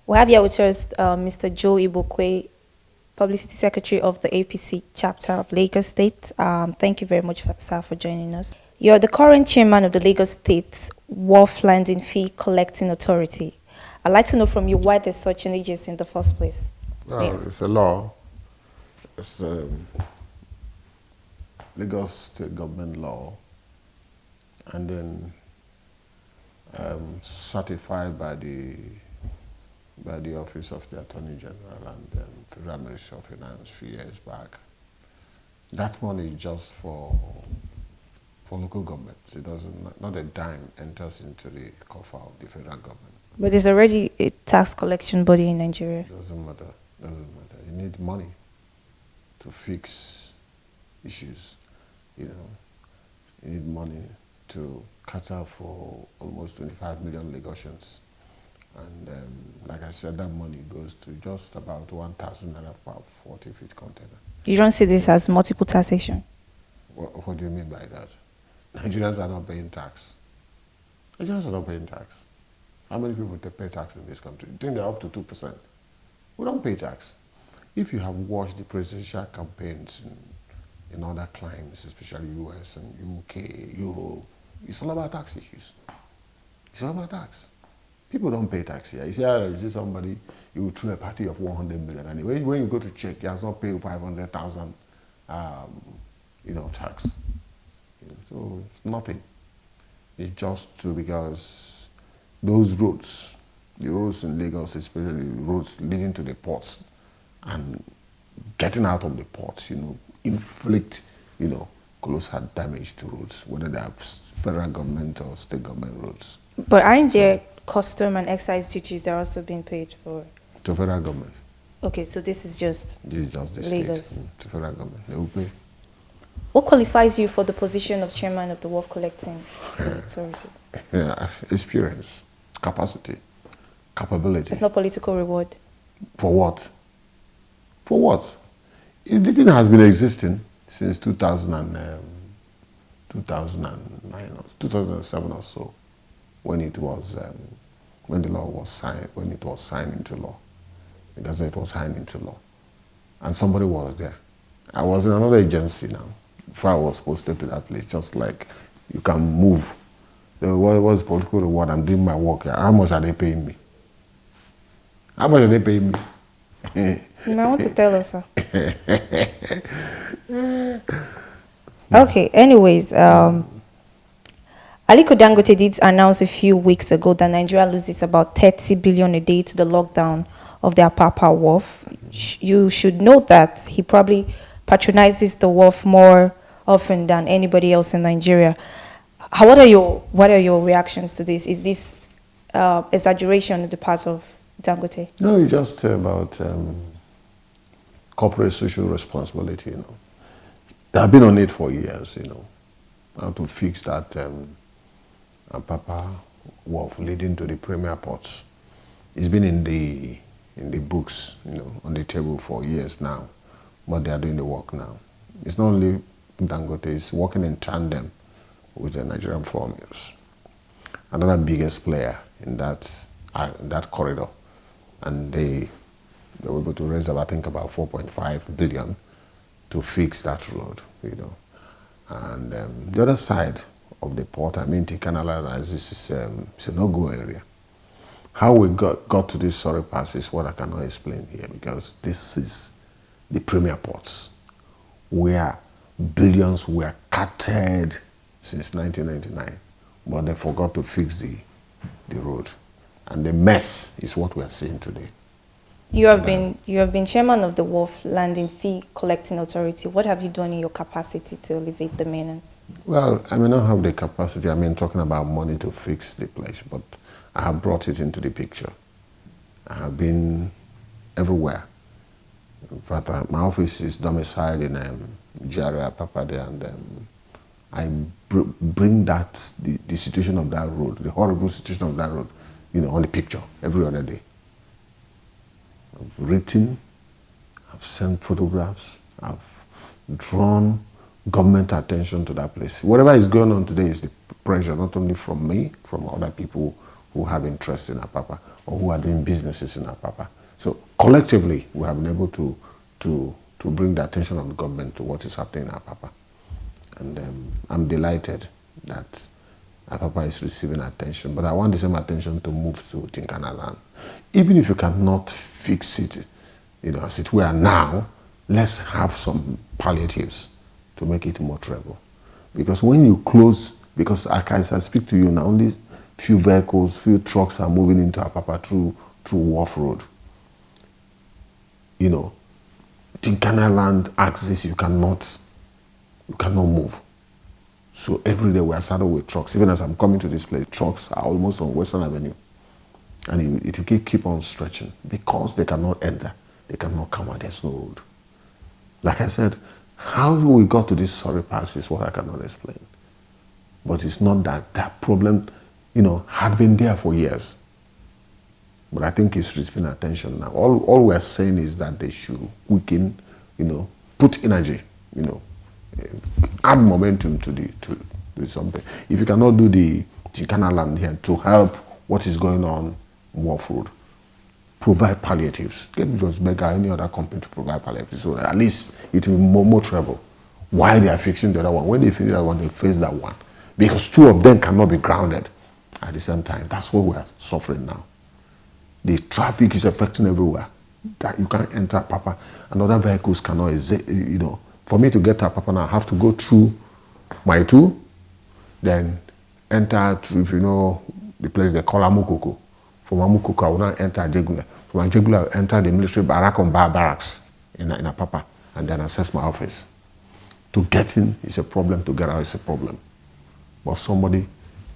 We have here with us Mr. Joe Igbokwe, Publicity Secretary of the APC chapter of Lagos State. Thank you very much, sir, for joining us. You're the current chairman of the Lagos State Wharf Landing Fee Collecting Authority. I'd like to know from you why there's such an agency in the first place. Well, Yes. it's a law. It's Lagos State government law, and then certified by the Office of the Attorney General and Federal Ministry of Finance a few years back. That money is just for local governments. It doesn't, not a dime enters into the coffer of the federal government. But there's already a tax collection body in Nigeria. Doesn't matter. You need money to fix issues. You need money to cater for almost 25 million Lagosians. And like I said, that money goes to just about 1,000 naira per 40-feet container. You don't see this as multiple taxation? What do you mean by that? Nigerians are not paying tax. Nigerians are not paying tax. How many people pay tax in this country? You think they're up to 2%? We don't pay tax. If you have watched the presidential campaigns in other climes, especially US and UK, Europe, it's all about tax issues. It's all about tax. People don't pay tax here. You see somebody, you will throw a party of 100 million, and when you go to check, he has not paid 500,000, tax. So it's nothing. It's just because those roads, the roads in Lagos, especially roads leading to the ports and getting out of the ports, inflict, colossal damage to roads, whether they are federal government or state government roads. But aren't there custom and excise duties that are also being paid for? To federal government. Okay, so this is just the Lagos. State. To federal government. They will pay. What qualifies you for the position of chairman of the Wharf Collecting Authority? Yeah, experience, capacity, capability. It's not political reward. For what? For what? The thing has been existing since 2009 or 2007 or so, when it was when the law was signed, when it was signed into law. Because it was signed into law, and somebody was there. I was in another agency now before I was posted to that place. Just like you can move. What was political reward? I'm doing my work here. How much are they paying me? How much are they paying me? You might want to tell us, sir. Okay, anyways, Aliko Dangote did announce a few weeks ago that Nigeria loses about 30 billion a day to the lockdown of their Papa wharf. You should note that he probably patronizes the wharf more often than anybody else in Nigeria. What are your reactions to this? Is this exaggeration on the part of Dangote? No, it's just about corporate social responsibility. They have been on it for years. How to fix that Papa wharf leading to the premier ports. It's been in the books, on the table for years now, but they are doing the work now. It's not only Dangote, it's working in tandem with the Nigerian flour mills. Another biggest player in that corridor, and they were able to raise about 4.5 billion to fix that road, And the other side of the port, Tikanala, is a no-go area. How we got to this sorry pass is what I cannot explain here, because this is the premier ports where billions were carted since 1999, but they forgot to fix the road, and the mess is what we are seeing today. You have been chairman of the Wharf Landing Fee Collecting Authority. What have you done in your capacity to alleviate the menace? Well, I may not have the capacity. Talking about money to fix the place, but I have brought it into the picture. I have been everywhere. In fact, my office is domiciled in Jara, Papade, and I bring the situation of that road, the horrible situation of that road, on the picture every other day. I've written, I've sent photographs, I've drawn government attention to that place. Whatever is going on today is the pressure, not only from me, from other people who have interest in Apapa or who are doing businesses in Apapa. So collectively, we have been able to bring the attention of the government to what is happening in Apapa. And I'm delighted that Apapa is receiving attention, but I want the same attention to move to Tinkana land. Even if you cannot fix it, as it were now, let's have some palliatives to make it more treble. Because when you close, because as I speak to you now, only few vehicles, few trucks are moving into Apapa through Wharf Road. Tinkana land axis, you cannot move. So every day we are saddled with trucks. Even as I'm coming to this place, trucks are almost on Western Avenue. And it will keep on stretching because they cannot enter. They cannot come out. There's no road. Like I said, how we got to this sorry pass is what I cannot explain. But it's not that problem, had been there for years. But I think it's receiving attention now. All we're saying is that they should weaken, put energy, add momentum to do something. If you cannot do the Tinkana land here to help what is going on in Wharf Road, provide palliatives. Get just beg any other company to provide palliatives, so at least it will be more trouble. Why they are fixing the other one? When they finish that one, they face that one. Because two of them cannot be grounded at the same time. That's what we are suffering now. The traffic is affecting everywhere. That you can't enter Papa, and other vehicles cannot, For me to get to Papa now, I have to go through my two, then enter through, the place they call Amukoko. From Amukoko, I will now enter Jegula. From Jegula, I will enter the military barracks in Apapa, and then access my office. To get in is a problem, to get out is a problem. But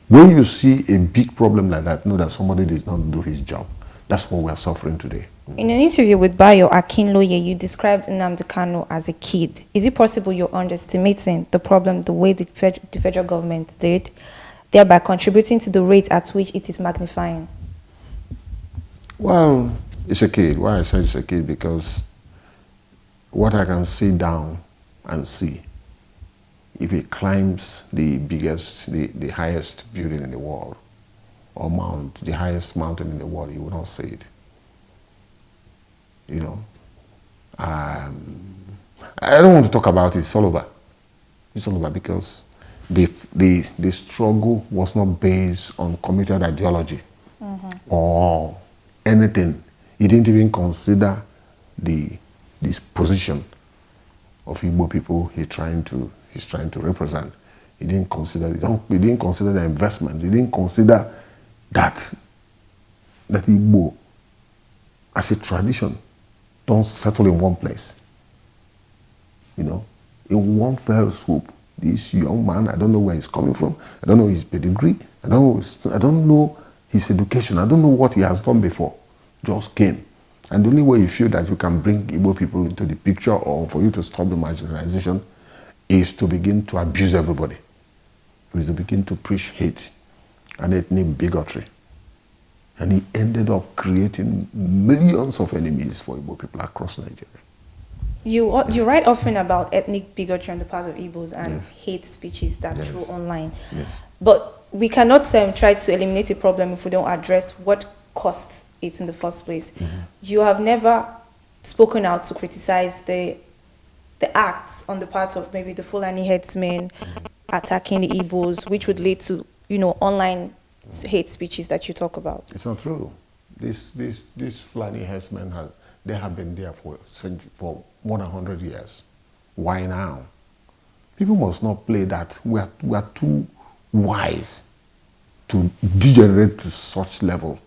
when you see a big problem like that, know that somebody did not do his job. That's what we are suffering today. In an interview with Bayo Akinloye, you described Nnamdi Kanu as a kid. Is it possible you're underestimating the problem the way the federal government did, thereby contributing to the rate at which it is magnifying? Well, it's a kid. Why I say it's a kid? Because what I can see down and see, if he climbs the highest building in the world, or the highest mountain in the world, you will not see it. I don't want to talk about it. It's all over. It's all over because the struggle was not based on committed ideology or anything. He didn't even consider this position of Igbo people he's trying to represent. He didn't consider the investment. He didn't consider that Igbo as a tradition don't settle in one place. In one fell swoop, this young man, I don't know where he's coming from, I don't know his pedigree, I don't know his education, I don't know what he has done before, just came. And the only way you feel that you can bring Igbo people into the picture or for you to stop the marginalization is to begin to abuse everybody. Is to begin to preach hate and ethnic bigotry. And he ended up creating millions of enemies for Igbo people across Nigeria. You write often about ethnic bigotry on the part of Igbos and Yes. hate speeches that through online. Yes. But we cannot try to eliminate a problem if we don't address what caused it in the first place. You have never spoken out to criticize the acts on the part of maybe the Fulani headsmen attacking the Igbos, which would lead to, online hate speeches that you talk about. It's not true. These Fulani herdsmen they have been there for more than 100 years. Why now? People must not play that. We are too wise to degenerate to such level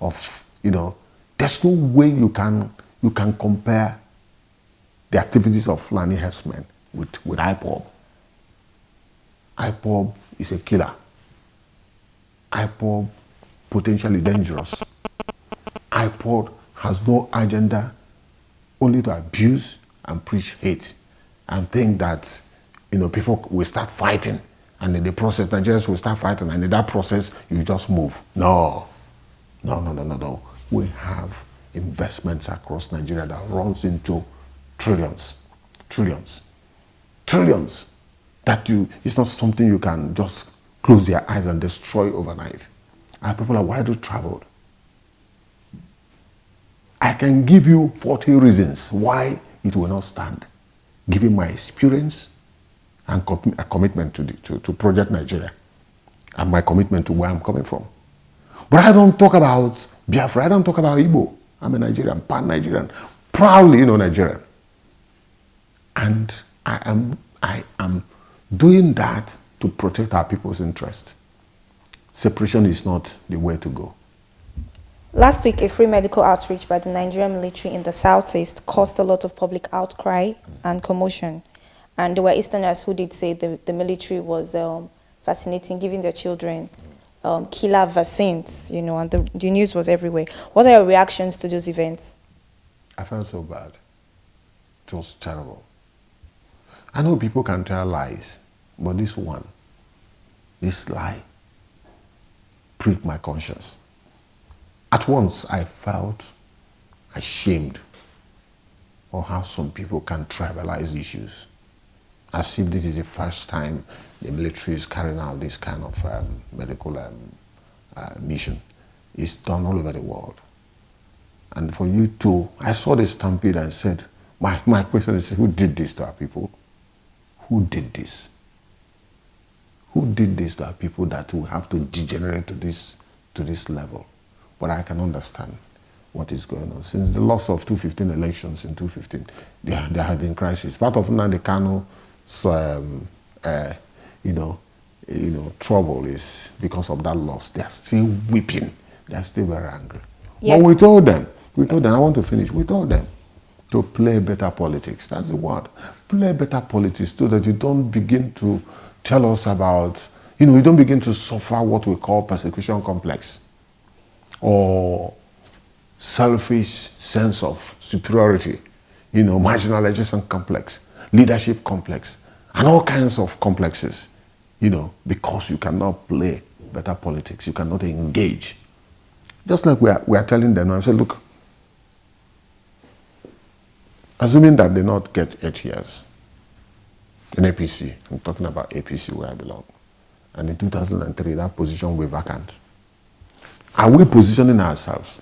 of, there's no way you can compare the activities of Fulani herdsmen with IPOB. IPOB is a killer. IPOB potentially dangerous. IPOB has no agenda, only to abuse and preach hate and think that people will start fighting, and in the process Nigerians will start fighting, and in that process you just move. No. We have investments across Nigeria that runs into trillions. That it's not something you can just close your eyes and destroy overnight. and people are widely traveled. I can give you 40 reasons why it will not stand, given my experience and a commitment to Project Nigeria and my commitment to where I'm coming from. But I don't talk about Biafra. I don't talk about Igbo. I'm a Nigerian, pan-Nigerian, proudly, Nigerian. And I am doing that to protect our people's interest. Separation is not the way to go. Last week, a free medical outreach by the Nigerian military in the southeast caused a lot of public outcry and commotion. And there were Easterners who did say the military was fascinating, giving their children killer vaccines, and the news was everywhere. What are your reactions to those events? I felt so bad. It was terrible. I know people can tell lies, but this lie, pricked my conscience. At once, I felt ashamed of how some people can tribalize issues, as if this is the first time the military is carrying out this kind of medical mission. It's done all over the world. And for you to, I saw the stampede and said, my question is, who did this to our people? Who did this? Who did this to our people that we have to degenerate to this level? But I can understand what is going on. Since the loss of 2015 elections in 2015, there had been crisis. Part of Nnamdi Kanu's trouble is because of that loss. They are still weeping. They are still very angry. Yes. But we told them, I want to finish, we told them to play better politics. That's the word. Play better politics so that you don't begin to tell us about, you don't begin to suffer what we call persecution complex or selfish sense of superiority, marginalization complex, leadership complex, and all kinds of complexes, because you cannot play better politics, you cannot engage. Just like we are telling them, I said, look, assuming that they not get 8 years in APC, I'm talking about APC where I belong, and in 2003 that position will be vacant. Are we positioning ourselves,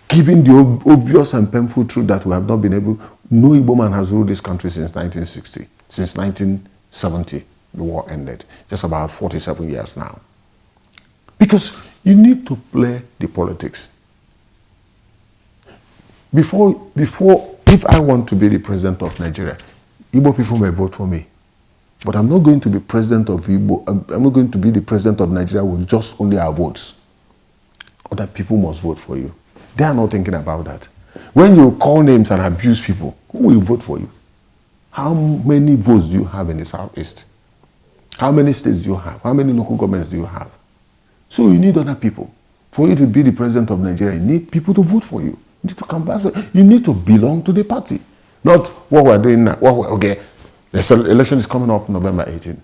given the obvious and painful truth that we have not been able, no Igbo man has ruled this country since 1960, since 1970, the war ended, just about 47 years now. Because you need to play the politics. Before, if I want to be the president of Nigeria, Igbo people may vote for me. But I'm not going to be president of Igbo, I'm not going to be the president of Nigeria with just only our votes. Other people must vote for you. They are not thinking about that. When you call names and abuse people, who will vote for you? How many votes do you have in the Southeast? How many states do you have? How many local governments do you have? So you need other people. For you to be the president of Nigeria, you need people to vote for you. You need to canvass. You need to belong to the party. Not what we're doing now. Okay, the election is coming up November 18.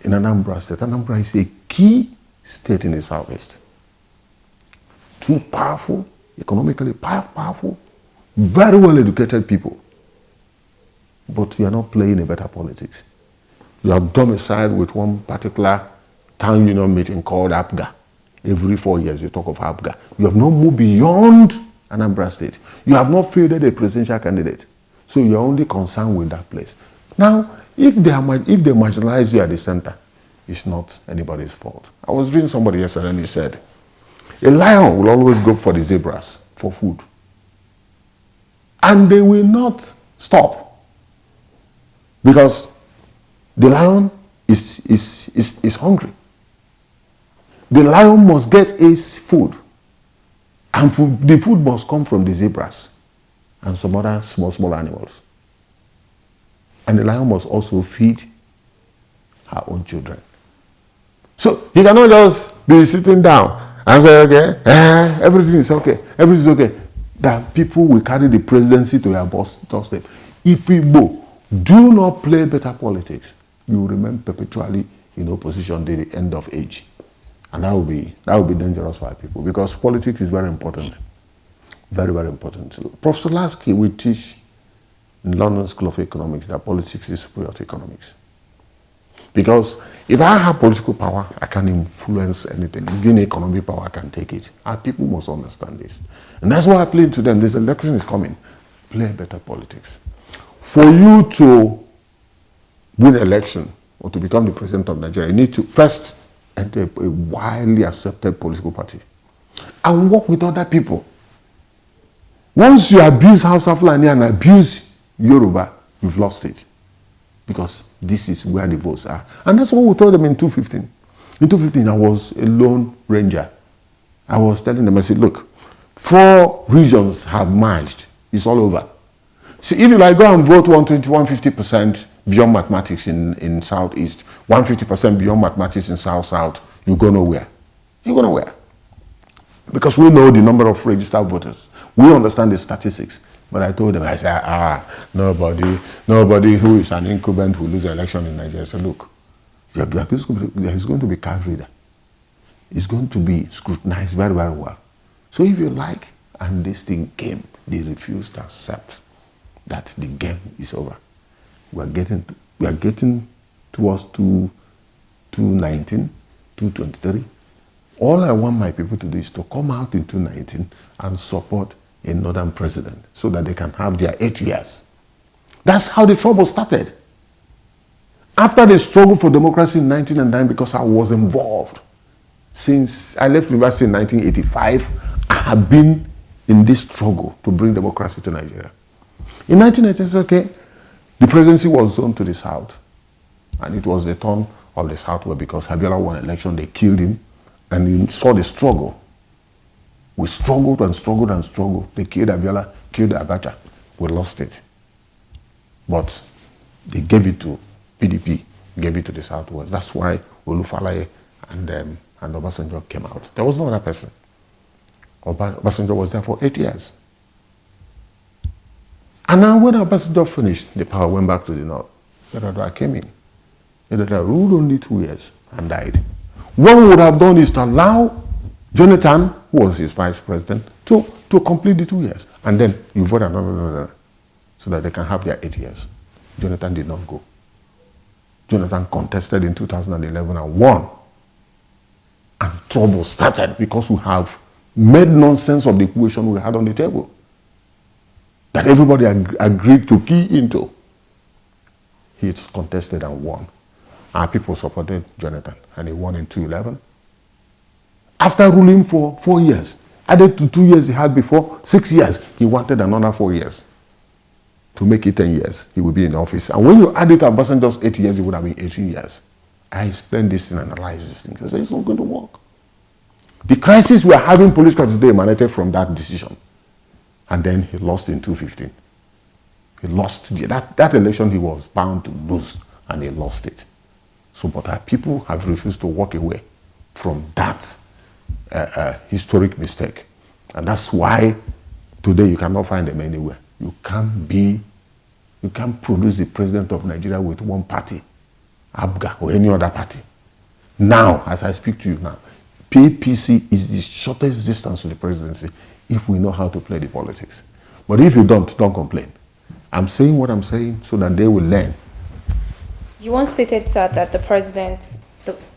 In Anambra State. Anambra is a key state in the Southeast. Two powerful, economically powerful, very well educated people. But you are not playing a better politics. You are domiciled with one particular town union meeting called APGA. Every 4 years you talk of APGA. You have not moved beyond Anambra State. You have not fielded a presidential candidate. So you're only concerned with that place. Now, if they marginalize you at the center, it's not anybody's fault. I was reading somebody yesterday and he said, a lion will always go for the zebras for food. And they will not stop. Because the lion is hungry. The lion must get his food. And the food must come from the zebras and some other small animals. And the lion must also feed her own children. So he cannot just be sitting down and say, okay, everything is okay, everything is okay. That people will carry the presidency to your doorstep. If Igbo do not play better politics, you will remain perpetually in opposition to the end of age. And that will be dangerous for our people, because politics is very important. Very, very important. So, Professor Lasky will teach in London School of Economics that politics is superior to economics. Because if I have political power, I can influence anything. Even economic power, I can take it. And people must understand this. And that's why I plead to them. This election is coming. Play better politics. For you to win election or to become the president of Nigeria, you need to first enter a widely accepted political party and work with other people. Once you abuse Hausa Fulani and abuse Yoruba, you've lost it. Because this is where the votes are. And that's what we told them in 2015. In 2015, I was a lone ranger. I was telling them, I said, look, 4 regions have merged. It's all over. So if you like go and vote 120, 150% beyond mathematics in Southeast, 150% beyond mathematics in South, you go nowhere. You go nowhere. Because we know the number of registered voters. We understand the statistics. But I told them, I said, nobody who is an incumbent will lose the election in Nigeria. I said, look, there's going to be card reader. It's going to be scrutinized very, very well. So if you like, and this thing came, they refused to accept that the game is over. We are getting towards 2019, 2023. All I want my people to do is to come out in 2019 and support a northern president so that they can have their 8 years. That's how the trouble started. After the struggle for democracy in 1999, because I was involved, since I left university in 1985, I have been in this struggle to bring democracy to Nigeria. In 1996, okay, the presidency was zoned to the south, and it was the turn of the southwest because Abiola won an election, they killed him, and you saw the struggle. We struggled and struggled and struggled. They killed Abiola, killed Abacha. We lost it. But they gave it to PDP, gave it to the Southwest. That's why Olufalaye and Obasanjo came out. There was no other person. Obasanjo was there for 8 years. And now when Obasanjo finished, the power went back to the north. Yar'Adua came in. Yar'Adua ruled only 2 years and died. What we would have done is to allow Jonathan, who was his vice president, to complete the 2 years. And then you vote another so that they can have their 8 years. Jonathan did not go. Jonathan contested in 2011 and won. And trouble started because we have made nonsense of the equation we had on the table that everybody agreed to key into. He contested and won. Our people supported Jonathan, and he won in 2011. After ruling for 4 years, added to 2 years he had before, 6 years, he wanted another 4 years. To make it 10 years, he would be in office. And when you add it to Obasanjo's 8 years, it would have been 18 years. I explained this thing and analyzed this thing. I said, it's not going to work. The crisis we are having politically today emanated from that decision. And then he lost in 2015. He lost that election he was bound to lose, and he lost it. So, but our people have refused to walk away from that historic mistake. And that's why today you cannot find them anywhere. You can't produce the president of Nigeria with one party, ABGA, or any other party. Now, as I speak to you now, PPC is the shortest distance to the presidency if we know how to play the politics. But if you don't complain. I'm saying what I'm saying so that they will learn. You once stated, sir, that the president,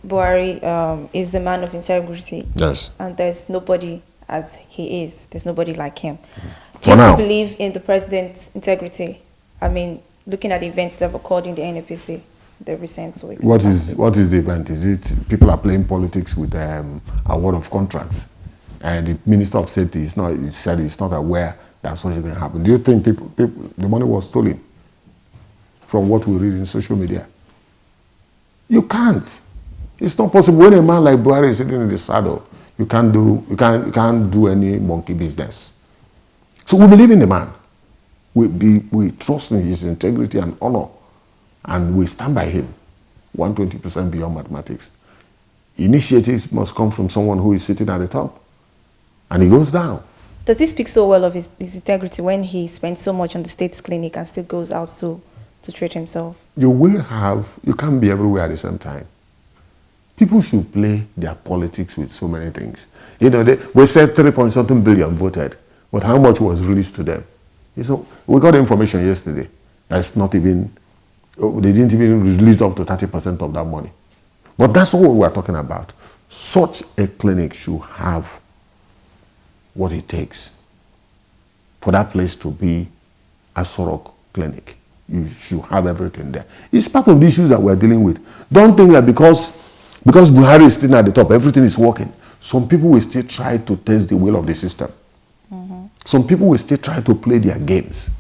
Buhari, is the man of integrity. Yes. And there's nobody as he is. There's nobody like him. Do you still believe in the president's integrity? I mean, looking at the events that have occurred in the NAPC, the recent weeks. What is the event? Is it people are playing politics with award of contracts? And the Minister of State said he's not aware that such a thing happened. Do you think the money was stolen from what we read in social media? You can't. It's not possible. When a man like Buhari is sitting in the saddle, you can't do any monkey business. So we believe in the man. We trust in his integrity and honor, and we stand by him 120% beyond mathematics. Initiatives must come from someone who is sitting at the top, and he goes down. Does he speak so well of his integrity when he spends so much on the state's clinic and still goes out to treat himself? You can't be everywhere at the same time. People should play their politics with so many things. You know, we said 3.something billion voted, but how much was released to them? So we got information yesterday. That's not even They didn't even release up to 30% of that money. But that's what we are talking about. Such a clinic should have what it takes for that place to be a Sorok clinic. You should have everything there. It's part of the issues that we're dealing with. Don't think that because Buhari is sitting at the top, everything is working. Some people will still try to test the will of the system. Some people will still try to play their games.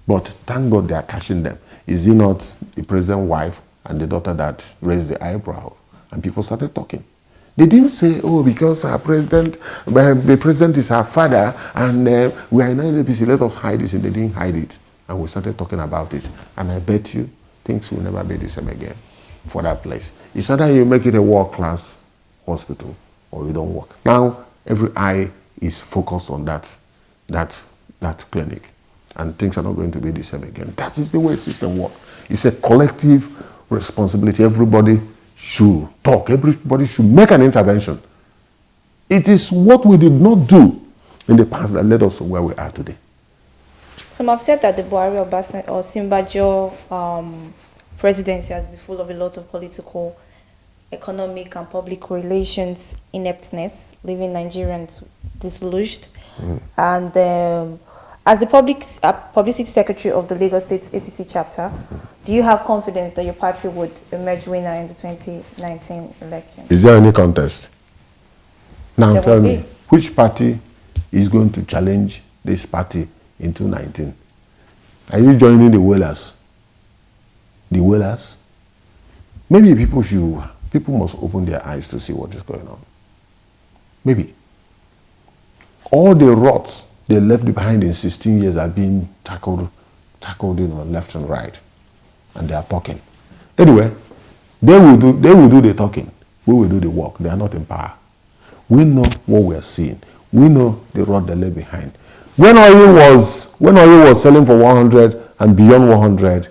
But thank God they are catching them. Is it not the president's wife and the daughter that raised the eyebrow? And people started talking. They didn't say, oh, because our president, the president is our father, and we are in APC, let us hide this. And they didn't hide it. And we started talking about it. And I bet you, things will never be the same again for that place. It's either you make it a world-class hospital or you don't work. Now, every eye is focused on that clinic. And things are not going to be the same again. That is the way the system works. It's a collective responsibility. Everybody should talk. Everybody should make an intervention. It is what we did not do in the past that led us to where we are today. Some have said that the Buhari or Simbajo presidency has been full of a lot of political, economic, and public relations ineptness, leaving Nigerians disillusioned. And as the publicity secretary of the Lagos State APC chapter, do you have confidence that your party would emerge winner in the 2019 election? Is there any contest? Now tell me, which party is going to challenge this party in 2019? Are you joining the Whalers? The Whalers? Maybe people must open their eyes to see what is going on. Maybe. All the rots they left behind in 16 years are being tackled left and right. And they are talking. Anyway, they will do the talking. We will do the work. They are not in power. We know what we are seeing. We know the rot they left behind. When oil was selling for 100 and beyond $100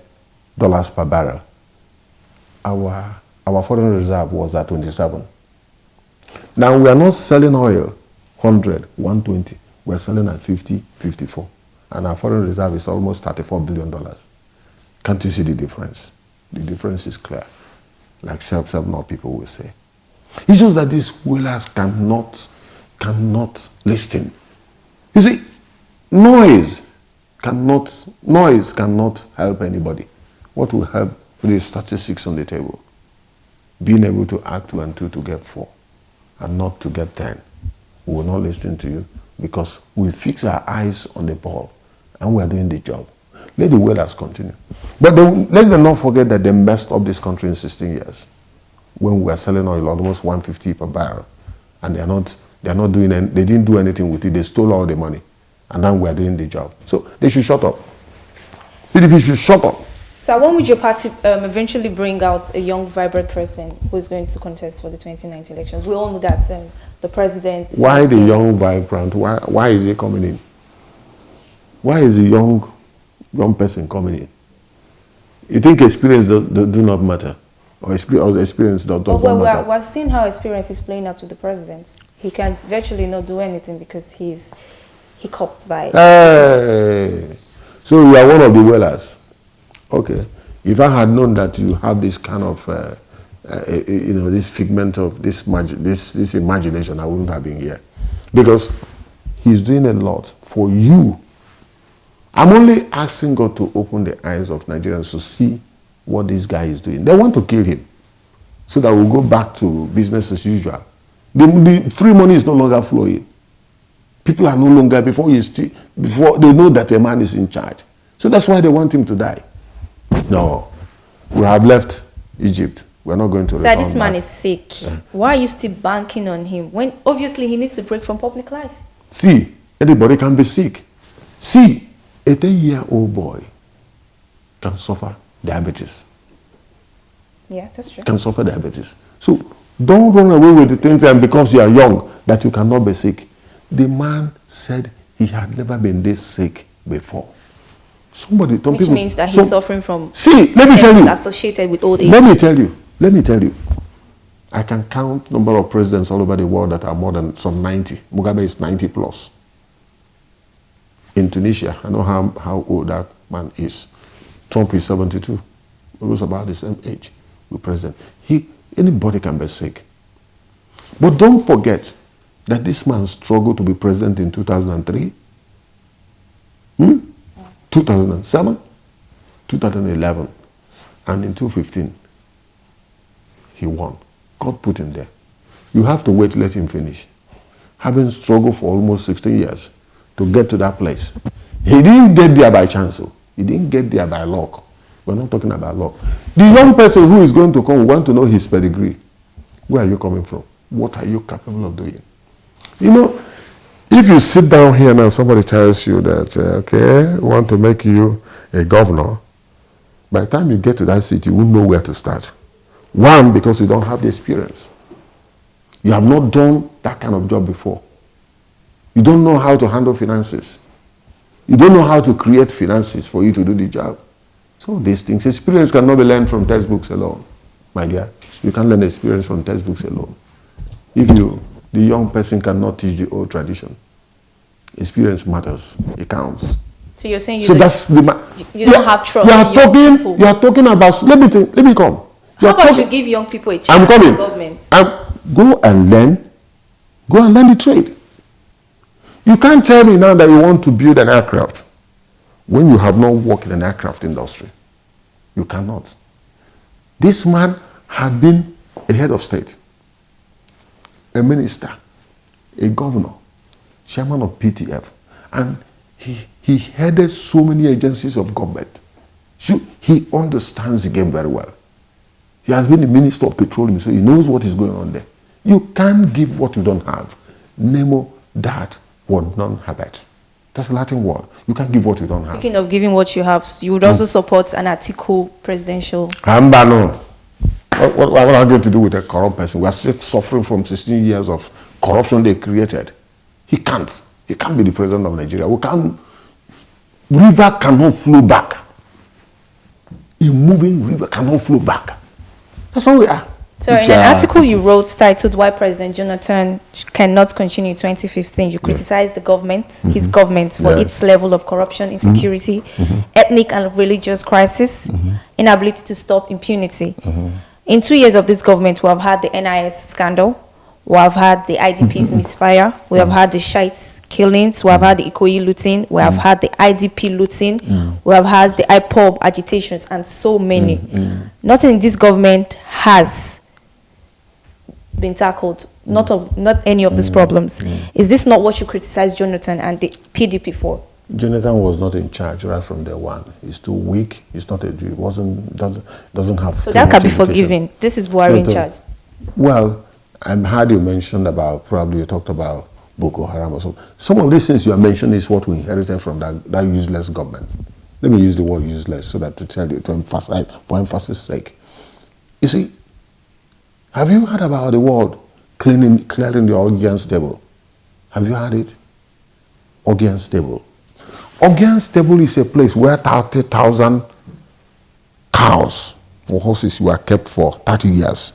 per barrel, our foreign reserve was at 27. Now we are not selling oil 100, 120. We're selling at 50, 54. And our foreign reserve is almost $34 billion. Can't you see the difference? The difference is clear. Like self-more people will say. It's just that these whalers cannot listen. You see, noise cannot help anybody. What will help with the statistics on the table? Being able to add 2 and 2 to get 4 and not to get 10. We will not listen to you because we fix our eyes on the ball and we are doing the job. Let the whalers continue. But let them not forget that they messed up this country in 16 years when we were selling oil almost 150 per barrel. And they didn't do anything with it. They stole all the money. And now we are doing the job. So they should shut up. PDP should shut up. So when would your party eventually bring out a young, vibrant person who is going to contest for the 2019 elections? We all know that the president... Why the young, vibrant? Why is he coming in? Why is the young person coming in? You think experience do not matter? Or experience does not matter? We're seeing how experience is playing out with the president. He can virtually not do anything because he copped by... Hey. So you are one of the whalers. Okay. If I had known that you have this kind of, this figment of this imagination, I wouldn't have been here. Because he's doing a lot for you. I'm only asking God to open the eyes of Nigerians to see what this guy is doing. They want to kill him so that we'll go back to business as usual. The free money is no longer flowing. People are no longer, before they know that a man is in charge. So that's why they want him to die. No, we have left Egypt. We're not going to return this man back. is sick. Yeah. Why are you still banking on him when obviously he needs a break from public life? See, anybody can be sick. See, a 10-year-old boy can suffer diabetes. Yeah, that's true. Can suffer diabetes. So don't run away with the thing that because you are young that you cannot be sick. The man said he had never been this sick before. Which means that he's suffering from let me tell you, associated with old age. Let me tell you. I can count number of presidents all over the world that are more than some 90. Mugabe is 90 plus. In Tunisia, I know how old that man is. Trump is 72. He was about the same age with President. Anybody can be sick. But don't forget that this man struggled to be president in 2003, 2007, 2011, and in 2015, he won. God put him there. You have to wait, let him finish. Having struggled for almost 16 years to get to that place. He didn't get there by chance. He didn't get there by luck. We're not talking about luck. The young person who is going to come want to know his pedigree. Where are you coming from? What are you capable of doing? You know, if you sit down here now, somebody tells you that, okay, we want to make you a governor. By the time you get to that seat, you won't know where to start. One, because you don't have the experience. You have not done that kind of job before. You don't know how to handle finances. You don't know how to create finances for you to do the job. So these things, experience cannot be learned from textbooks alone, my dear. You can't learn experience from textbooks alone. The young person cannot teach the old tradition. Experience matters. It counts. So you're saying you don't have trust. You are talking about. Let me come. How about you give young people a chance? I'm coming. Government. Go and learn. Go and learn the trade. You can't tell me now that you want to build an aircraft when you have not worked in an aircraft industry. You cannot. This man had been a head of state, a minister, a governor, chairman of PTF, and he headed so many agencies of government. So he understands the game very well. He has been the minister of petroleum, so he knows what is going on there. You can't give what you don't have. Nemo dat word non habet. That's a Latin word. You can't give what you don't have. Speaking of giving what you have, you would also support an Atiku presidential. Ambano. What are I going to do with a corrupt person? We are still suffering from 16 years of corruption they created. He can't. He can't be the president of Nigeria. River cannot flow back. A moving river cannot flow back. That's how we are. So in an article you wrote titled "Why President Jonathan Cannot Continue in 2015," you criticized the government, his government, for its level of corruption, insecurity, ethnic and religious crisis, inability to stop impunity. In 2 years of this government, we have had the NIS scandal, we have had the IDP's misfire, we have had the Shites killings, we have had the Ikoyi looting, we have had the IDP looting, we have had the IPOB agitations, and so many. Nothing in this government has been tackled, not any of these problems. Is this not what you criticize Jonathan and the PDP for? Jonathan was not in charge right from day one. He's too weak. He's not doesn't have. So that can be forgiven. This is Buhari in charge. Well, I heard you mentioned about, probably you talked about Boko Haram or something. Some of these things you are mentioning is what we inherited from that useless government. Let me use the word useless so that to emphasize, for emphasis sake. You see, have you heard about the word clearing the organ stable? Have you heard it? Organ stable. Organ stable is a place where 30,000 cows or horses were kept for 30 years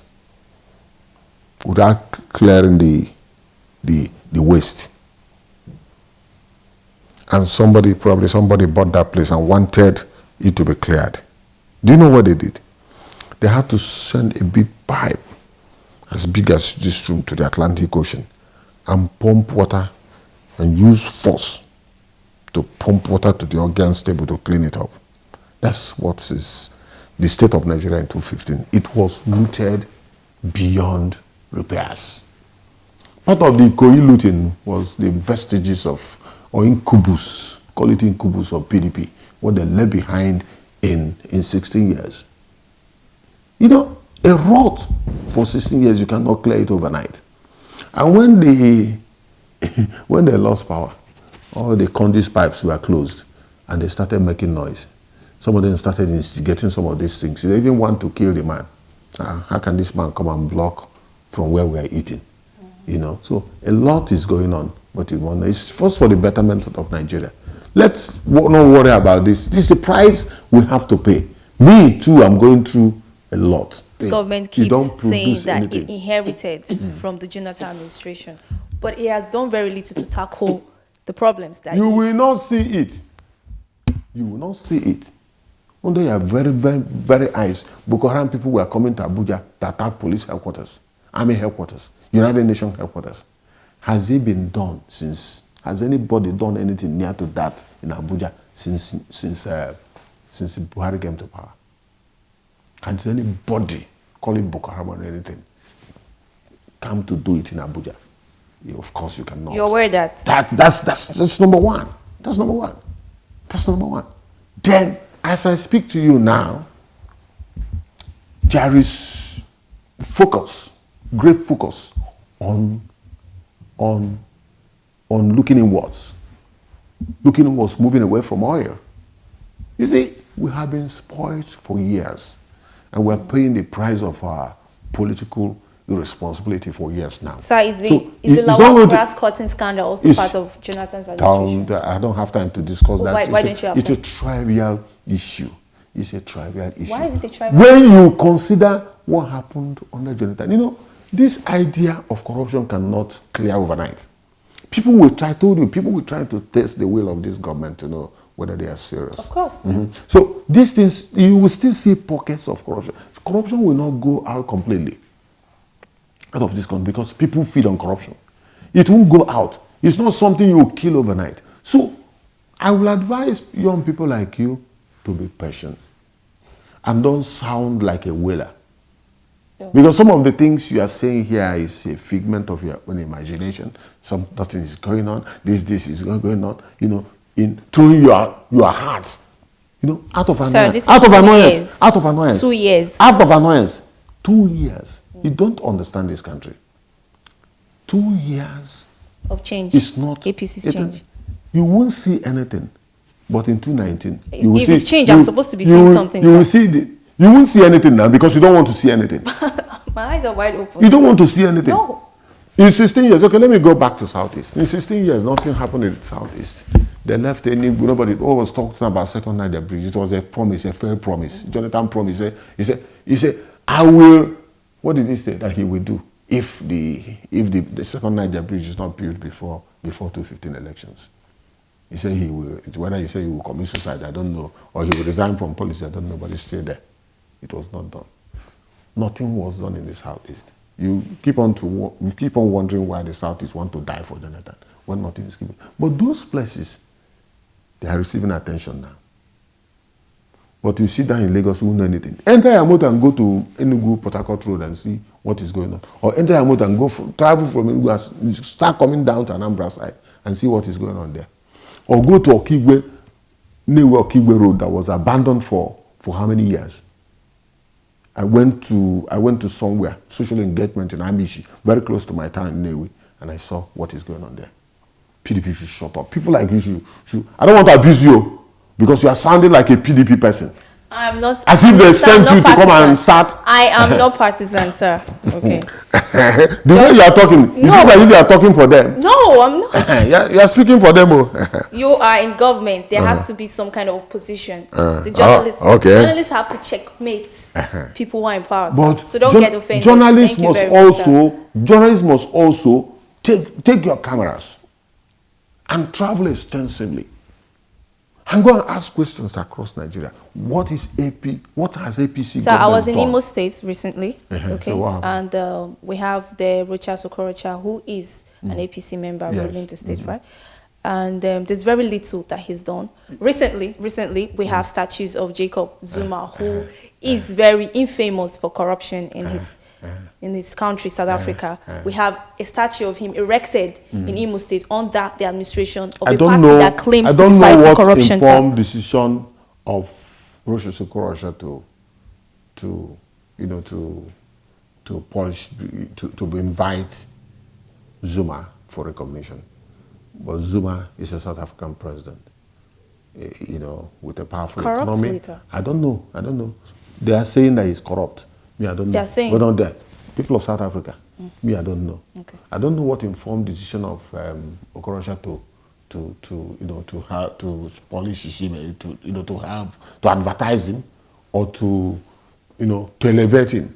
without clearing the waste. And somebody bought that place and wanted it to be cleared. Do you know what they did? They had to send a big pipe as big as this room to the Atlantic Ocean and pump water and use force to pump water to the organ stable to clean it up. That's what is the state of Nigeria in 2015. It was looted beyond repairs. Part of the Ikoyi looting was the vestiges of, or incubus, call it incubus of PDP, what they left behind in 16 years. You know, a rot for 16 years, you cannot clear it overnight. And when they lost power, all the conduit pipes were closed and they started making noise. Some of them started instigating some of these things. They didn't want to kill the man. How can this man come and block from where we are eating? You know, so a lot is going on, but it's first for the betterment of Nigeria. Let's not worry about this. This is the price we have to pay. Me too, I'm going through a lot. This government keeps saying that it inherited from the Jonathan administration, but it has done very little to tackle the problems that you will not see it. You will not see it. under your very, very, very eyes, Boko Haram people were coming to Abuja to attack police headquarters, army headquarters, United Nations headquarters. Has it been done since? Has anybody done anything near to that in Abuja since Buhari came to power? Has anybody, call it Boko Haram or anything, come to do it in Abuja? Of course you cannot. You're aware that? That's number one. That's number one. That's number one. Then, as I speak to you now, there is focus, great focus on looking inwards. Looking inwards, moving away from oil. You see, we have been spoiled for years, and we're paying the price of our political irresponsibility for years now. So is the Lawal grass cutting scandal also part of Jonathan's administration? I don't have time to discuss that. Why don't you have It's time? a trivial issue. It's a trivial issue. Why is it a trivial When you consider what happened under Jonathan, you know, this idea of corruption cannot clear overnight. People will try to test the will of this government to know whether they are serious. Of course. So these things, you will still see pockets of corruption. Corruption will not go out completely out of this country because people feed on corruption. It won't go out. It's not something you kill overnight. So I will advise young people like you to be patient and don't sound like a wailer. Because some of the things you are saying here is a figment of your own imagination. Nothing is going on. This is going on. You know, in throwing your heart, you know, out of annoyance. Sir, Out of annoyance. 2 years. Out of annoyance. 2 years. You don't understand this country. 2 years of change. It's not APC's change. You won't see anything. But in 2019, if it's change, I'm supposed to be seeing something. You will see you won't see anything now because you don't want to see anything. My eyes are wide open. You don't want to see anything. No. In 16 years, okay, let me go back to Southeast. In 16 years, nothing happened in Southeast. They left nobody always talking about Second Niger Bridge. It was a promise, a fair promise. Jonathan promised. He said, I will, what did he say that he will do if the Second Niger Bridge is not built before 2015 elections? He said he will, whether he said he will commit suicide, I don't know, or he will resign from policy, I don't know, but he's still there. It was not done. Nothing was done in the Southeast. You keep on wondering why the Southeast want to die for Jonathan when nothing is given. But those places, they are receiving attention now. But you sit down in Lagos, you won't know anything. Enter your motor and go to Enugu, Port Harcourt Road and see what is going on. Or enter your motor and travel from Enugu and start coming down to Anambra side and see what is going on there. Or go to Okigwe, Newe Okigwe Road that was abandoned for how many years? I went to somewhere, social engagement in Amishi, very close to my town in Newe, and I saw what is going on there. PDP should shut up. People like you should I don't want to abuse you because you are sounding like a PDP person. I'm not. As if they sent you to come and start. I am not partisan, sir. Okay. The way you are talking, it seems like if you are talking for them. No, I'm not. You are speaking for them. Oh. You are in government. There has to be some kind of opposition. The journalists have to checkmate people who are in power. But so don't get offended. Journalists must also take your cameras and travel extensively and go and ask questions across Nigeria. What is AP? What has APC? So I was in Imo State recently, okay, so and we have the Rocha Sokorocha, who is an APC member ruling the state, right? And there's very little that he's done. Recently, we have statues of Jacob Zuma, who is very infamous for corruption in his country, South Africa. We have a statue of him erected in Imo State under the administration of a party that claims to be fighting corruption. I don't know what informed decision of Rocha Sokorocha to invite Zuma for recognition. But Zuma is a South African president, with a powerful economy. Leader. I don't know. They are saying that he's corrupt. Me, I don't know. They are saying. But not there. People of South Africa. Me, I don't know. Okay. I don't know what informed decision of Okorocha to polish him, to advertise him, or to elevate him,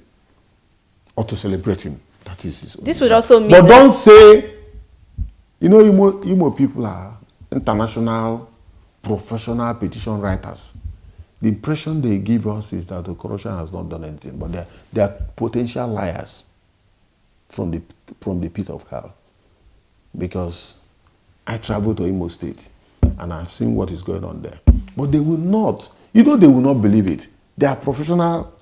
or to celebrate him. That is his own. This would also mean. But don't say. Imo people are international, professional petition writers. The impression they give us is that the corruption has not done anything, but they are potential liars from the pit of hell. Because I travel to Imo State and I've seen what is going on there. But they will not, they will not believe it. They are professional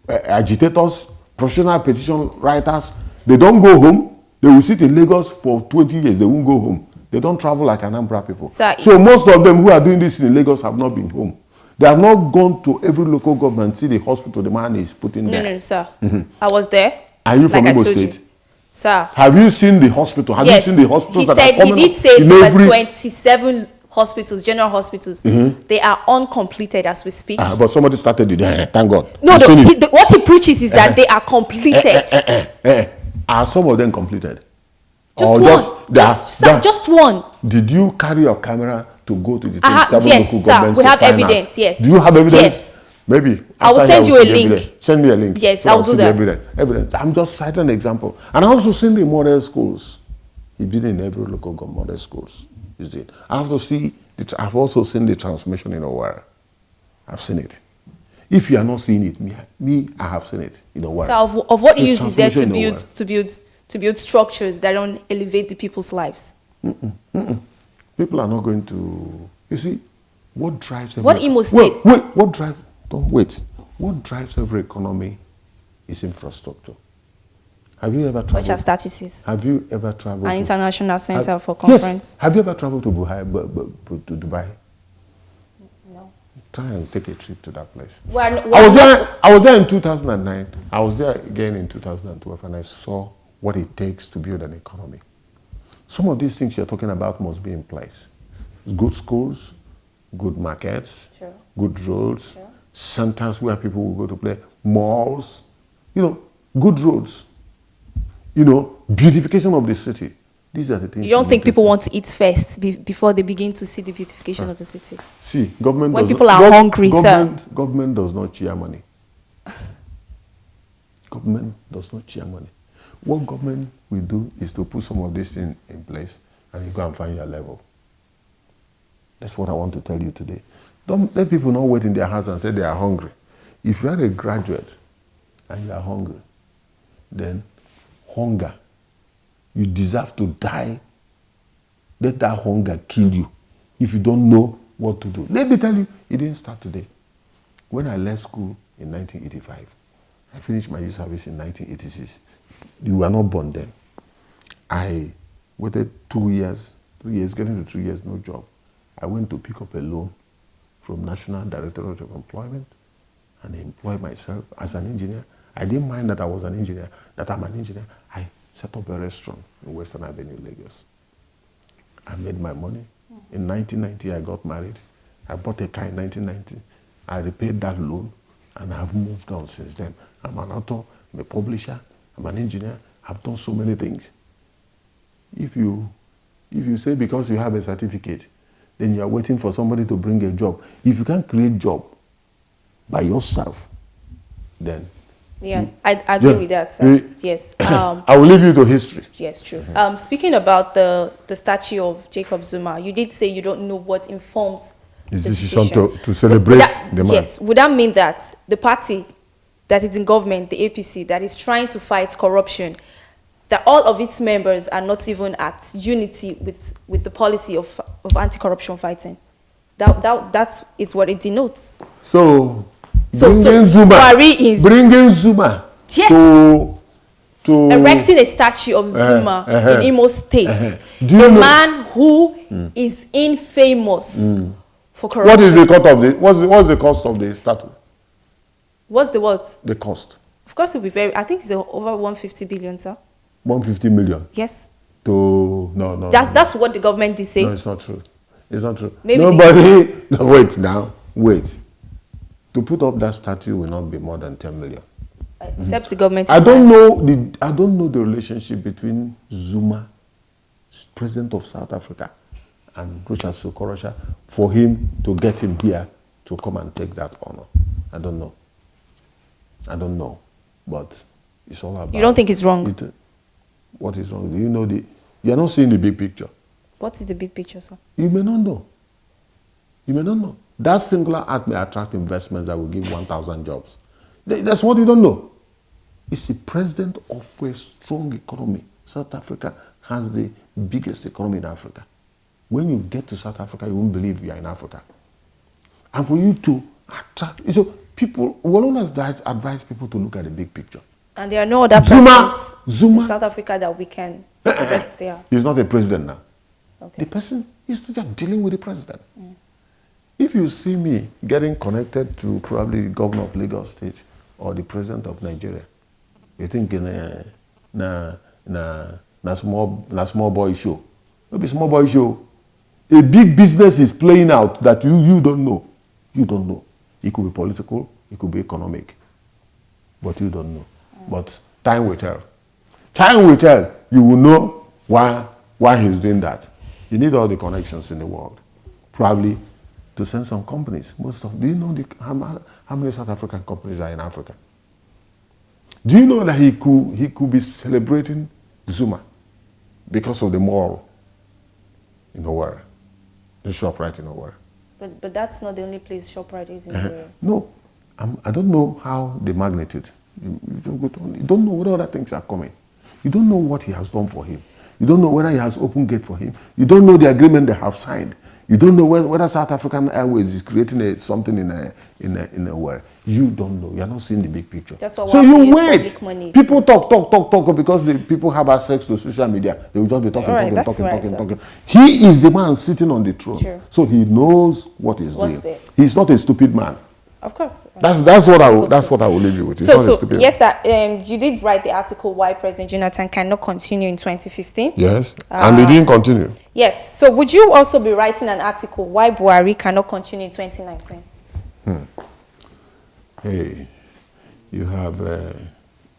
agitators, professional petition writers. They don't go home. They will sit in Lagos for 20 years. They won't go home. They don't travel like Anambra people. So most of them who are doing this in Lagos have not been home. They have not gone to every local government, see the hospital the man is putting there. No, sir. I was there. Are you from Imo State? Sir. Have you seen the hospital? Have you seen the hospitals that are coming? He did say there were 27 hospitals, general hospitals. They are uncompleted as we speak. But somebody started it. Thank God. No, what he preaches is that they are completed. Are some of them completed? Just one. Just one. Did you carry your camera to go to the 27 yes, local sir. governments? We have evidence. Yes. Do you have evidence? Yes. Maybe. I will send you a link. Send me a link. Yes, I'll do that. Evidence. I'm just citing an example. And I also seen the model schools. He did in every local government model schools. He did. I've also seen the transmission in a wire. I've seen it. If you are not seeing it, me, I have seen it in a wire. So of what use is there to build structures that don't elevate the people's lives? People are not going to. You see, what drives every. What Imo State? What drives every economy is infrastructure. Have you ever traveled? Such as statuses. Have you ever traveled? An international center for conference. Yes. Have you ever traveled to Dubai? No. Try and take a trip to that place. I was there in 2009. I was there again in 2012, and I saw what it takes to build an economy. Some of these things you're talking about must be in place. Good schools, good markets, sure, good roads, sure, centers where people will go to play, malls, good roads, beautification of the city. These are the things. You don't think people want to eat first before they begin to see the beautification of the city? See, government. When people are hungry, sir. Government does not cheer money. Government does not cheer money. What government will do is to put some of this in place and you go and find your level. That's what I want to tell you today. Don't let people not wait in their house and say they are hungry. If you are a graduate and you are hungry, then hunger, you deserve to die. Let that hunger kill you if you don't know what to do. Let me tell you, it didn't start today. When I left school in 1985, I finished my youth service in 1986. You were not born then. I waited 2 years, getting to 2 years, no job. I went to pick up a loan from National Directorate of Employment and employ myself as an engineer. I didn't mind that I was an engineer, that I'm an engineer. I set up a restaurant in Western Avenue, Lagos. I made my money. In 1990, I got married. I bought a car in 1990. I repaid that loan, and I've moved on since then. I'm an author, I'm a publisher, I'm an engineer. I've done so many things. If you say because you have a certificate, then you are waiting for somebody to bring a job. If you can't create job by yourself, then... Yeah, I agree with that, sir. Yes. I will leave you to history. Yes, true. Speaking about the statue of Jacob Zuma, you did say you don't know what informed His the decision to celebrate the man. Yes. Would that mean that the party that is in government, the APC, that is trying to fight corruption, that all of its members are not even at unity with the policy of anti-corruption fighting? That is what it denotes. So bringing Zuma yes, to erecting a statue of Zuma in Imo State, the man who is infamous for corruption. What is the cost of the? What's the cost of the statue? What's the what? The cost. Of course, it will be very. I think it's over 150 billion, sir. 150 million. Yes. No. That's what the government did say. No, it's not true. It's not true. Maybe nobody. No, wait now. Wait. To put up that statue will not be more than 10 million. Except the government. I don't know the relationship between Zuma, president of South Africa, and Rochas Okorocha for him to get him here to come and take that honor. I don't know. But it's all about. You don't think it's wrong? What is wrong? Do you know you are not seeing the big picture. What is the big picture, sir? You may not know. That singular act may attract investments that will give 1,000 jobs. That's what you don't know. It's the president of a strong economy. South Africa has the biggest economy in Africa. When you get to South Africa, you won't believe you are in Africa. And for you to attract, so people will always advise people to look at the big picture. And there are no other presidents in South Africa that we can correct there. He's not a president now. Okay. The person is just dealing with the president. If you see me getting connected to probably the governor of Lagos State or the president of Nigeria, you think na small boy show. Maybe small boy show. A big business is playing out that you don't know. You don't know. It could be political, it could be economic, but you don't know. But time will tell. Time will tell. You will know why he's doing that. You need all the connections in the world, probably to send some companies. Do you know how many South African companies are in Africa? Do you know that he could be celebrating Zuma because of the mall in Owerri, the shop right in Owerri? But that's not the only place ShopRite is in Owerri. No, I don't know how the magnitude. You don't know what other things are coming. You don't know what he has done for him. You don't know whether he has opened gate for him. You don't know the agreement they have signed. You don't know whether South African Airways is creating something in a world. You don't know. You are not seeing the big picture. That's what so you wait. Money people talk because the people have access to social media. They will just be talking. He is the man sitting on the throne. Sure. So he knows what he's doing. Best? He's not a stupid man. Of course. That's what I will leave you with. He's yes, sir. You did write the article why President Jonathan cannot continue in 2015. Yes, and he didn't continue. Yes. So would you also be writing an article why Buhari cannot continue in 2019? Hey, you have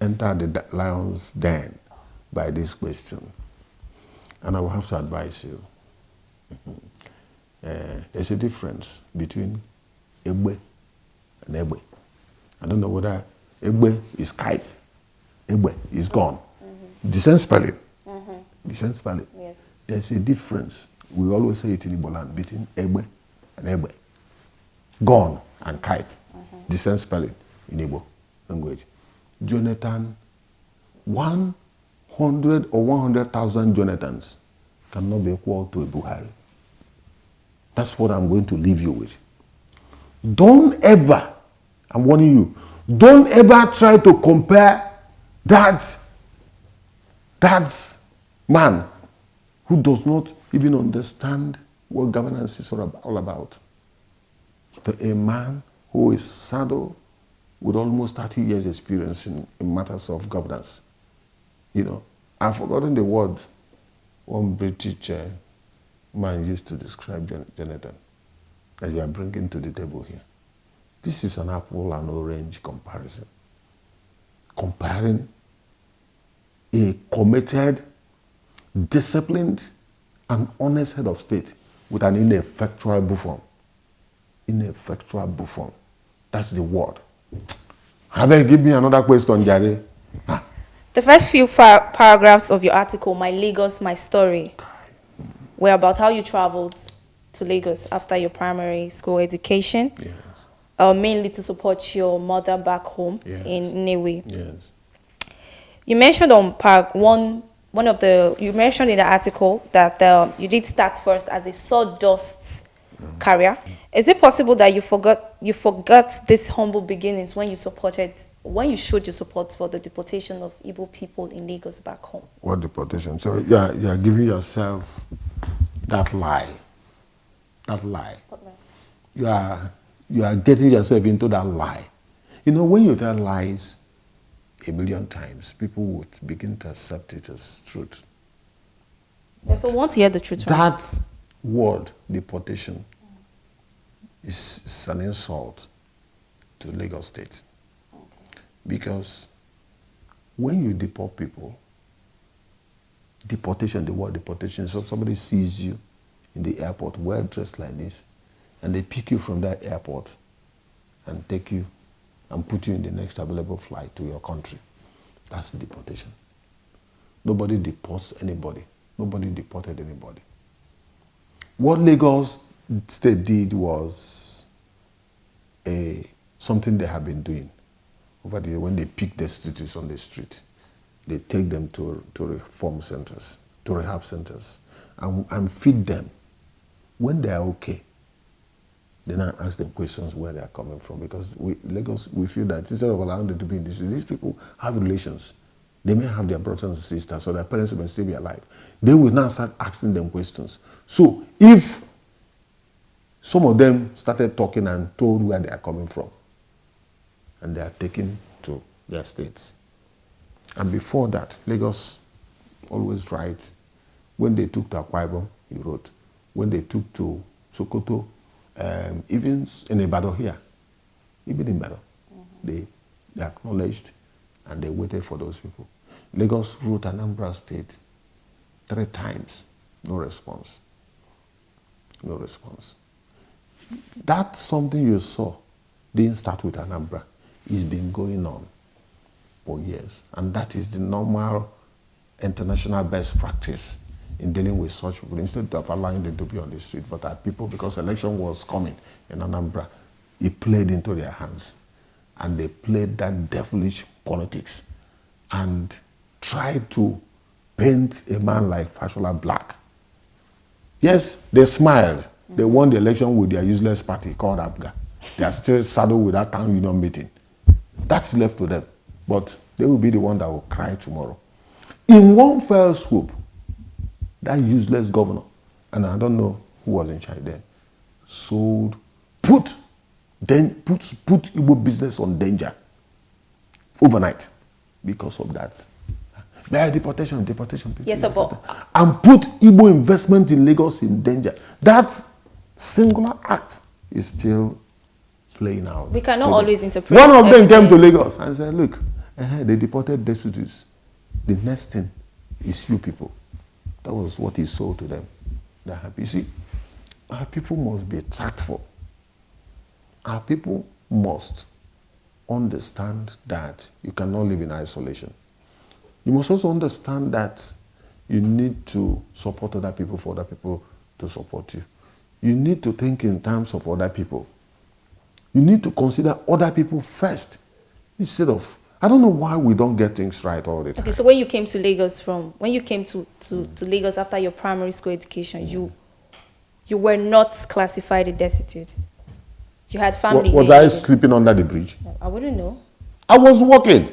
entered the lion's den by this question, and I will have to advise you. There's a difference between Egbe and Egbe. I don't know whether Egbe is kite, Egbe is gone. The same spelling. The same spelling. Yes. There's a difference. We always say it in Igbo land between Egbe and Egbe. Gone and kite. The same spelling in Igbo language. Jonathan, 100 or 100,000 Jonathans cannot be equal to a Buhari. That's what I'm going to leave you with. Don't ever, I'm warning you, don't ever try to compare that man who does not even understand what governance is all about to a man who is saddled with almost 30 years experience in matters of governance. You know, I've forgotten the word one British man used to describe Jonathan that you are bringing to the table here. This is an apple and orange comparison. Comparing a committed, disciplined, and honest head of state with an ineffectual buffon. Ineffectual buffon. That's the word. Give me another question, Jare. The first few paragraphs of your article, My Lagos, My Story, were about how you traveled to Lagos after your primary school education. Yes. Mainly to support your mother back home in Nnewi. Yes. You mentioned on you mentioned in the article that you did start first as a sawdust carrier. Is it possible that you forgot these humble beginnings when you showed your support for the deportation of Igbo people in Lagos back home? What deportation? So you are giving yourself that lie. That lie. What lie? You are getting yourself into that lie. You know, when you tell lies a million times, people would begin to accept it as truth. Yeah, so we want to hear the truth. That word, deportation, is an insult to Lagos State. Okay. Because when you deport people, deportation, the word deportation, so somebody sees you in the airport well dressed like this, and they pick you from that airport and take you and put you in the next available flight to your country. That's deportation. Nobody deports anybody. Nobody deported anybody. What Lagos State did was something they have been doing over the year. When they pick destitutes on the street, they take them to reform centers, to rehab centers, and feed them. When they are okay, then I ask them questions where they are coming from, because Lagos, we feel that instead of allowing them to be in this, these people have relations. They may have their brothers and sisters, so their parents may still be alive. They will now start asking them questions. So if some of them started talking and told where they are coming from, and they are taken to their states. And before that, Lagos always writes, when they took to Akwa Ibom, he wrote. When they took to Sokoto, even in Ibadan here, even in Ibadan, they acknowledged and they waited for those people. Lagos wrote Anambra State 3 times, no response. No response. That's something you saw didn't start with Anambra. It's been going on for years. And that is the normal international best practice in dealing with such people. Instead of allowing them to be on the street, but our people, because election was coming in Anambra, it played into their hands. And they played that devilish politics and tried to paint a man like Fashola black. Yes, they smiled. They won the election with their useless party called ABGA. They are still saddled with that town union meeting. That's left to them. But they will be the one that will cry tomorrow. In one fell swoop, that useless governor, and I don't know who was in charge then, put Igbo business on danger overnight because of that. There are deportation. Yes, but and put Igbo investment in Lagos in danger. That singular act is still playing out. We cannot always interpret. One of them came to Lagos and said, look, they deported destitutes. The next thing is you people. That was what he sold to them. They're happy. You see, our people must be tactful. Our people must understand that you cannot live in isolation. You must also understand that you need to support other people for other people to support you. You need to think in terms of other people. You need to consider other people first instead of, I don't know why we don't get things right all the time. Okay, so when you came to Lagos when you came to Lagos after your primary school education, you were not classified a destitute. You had family. Was I sleeping under the bridge? I wouldn't know. I was working.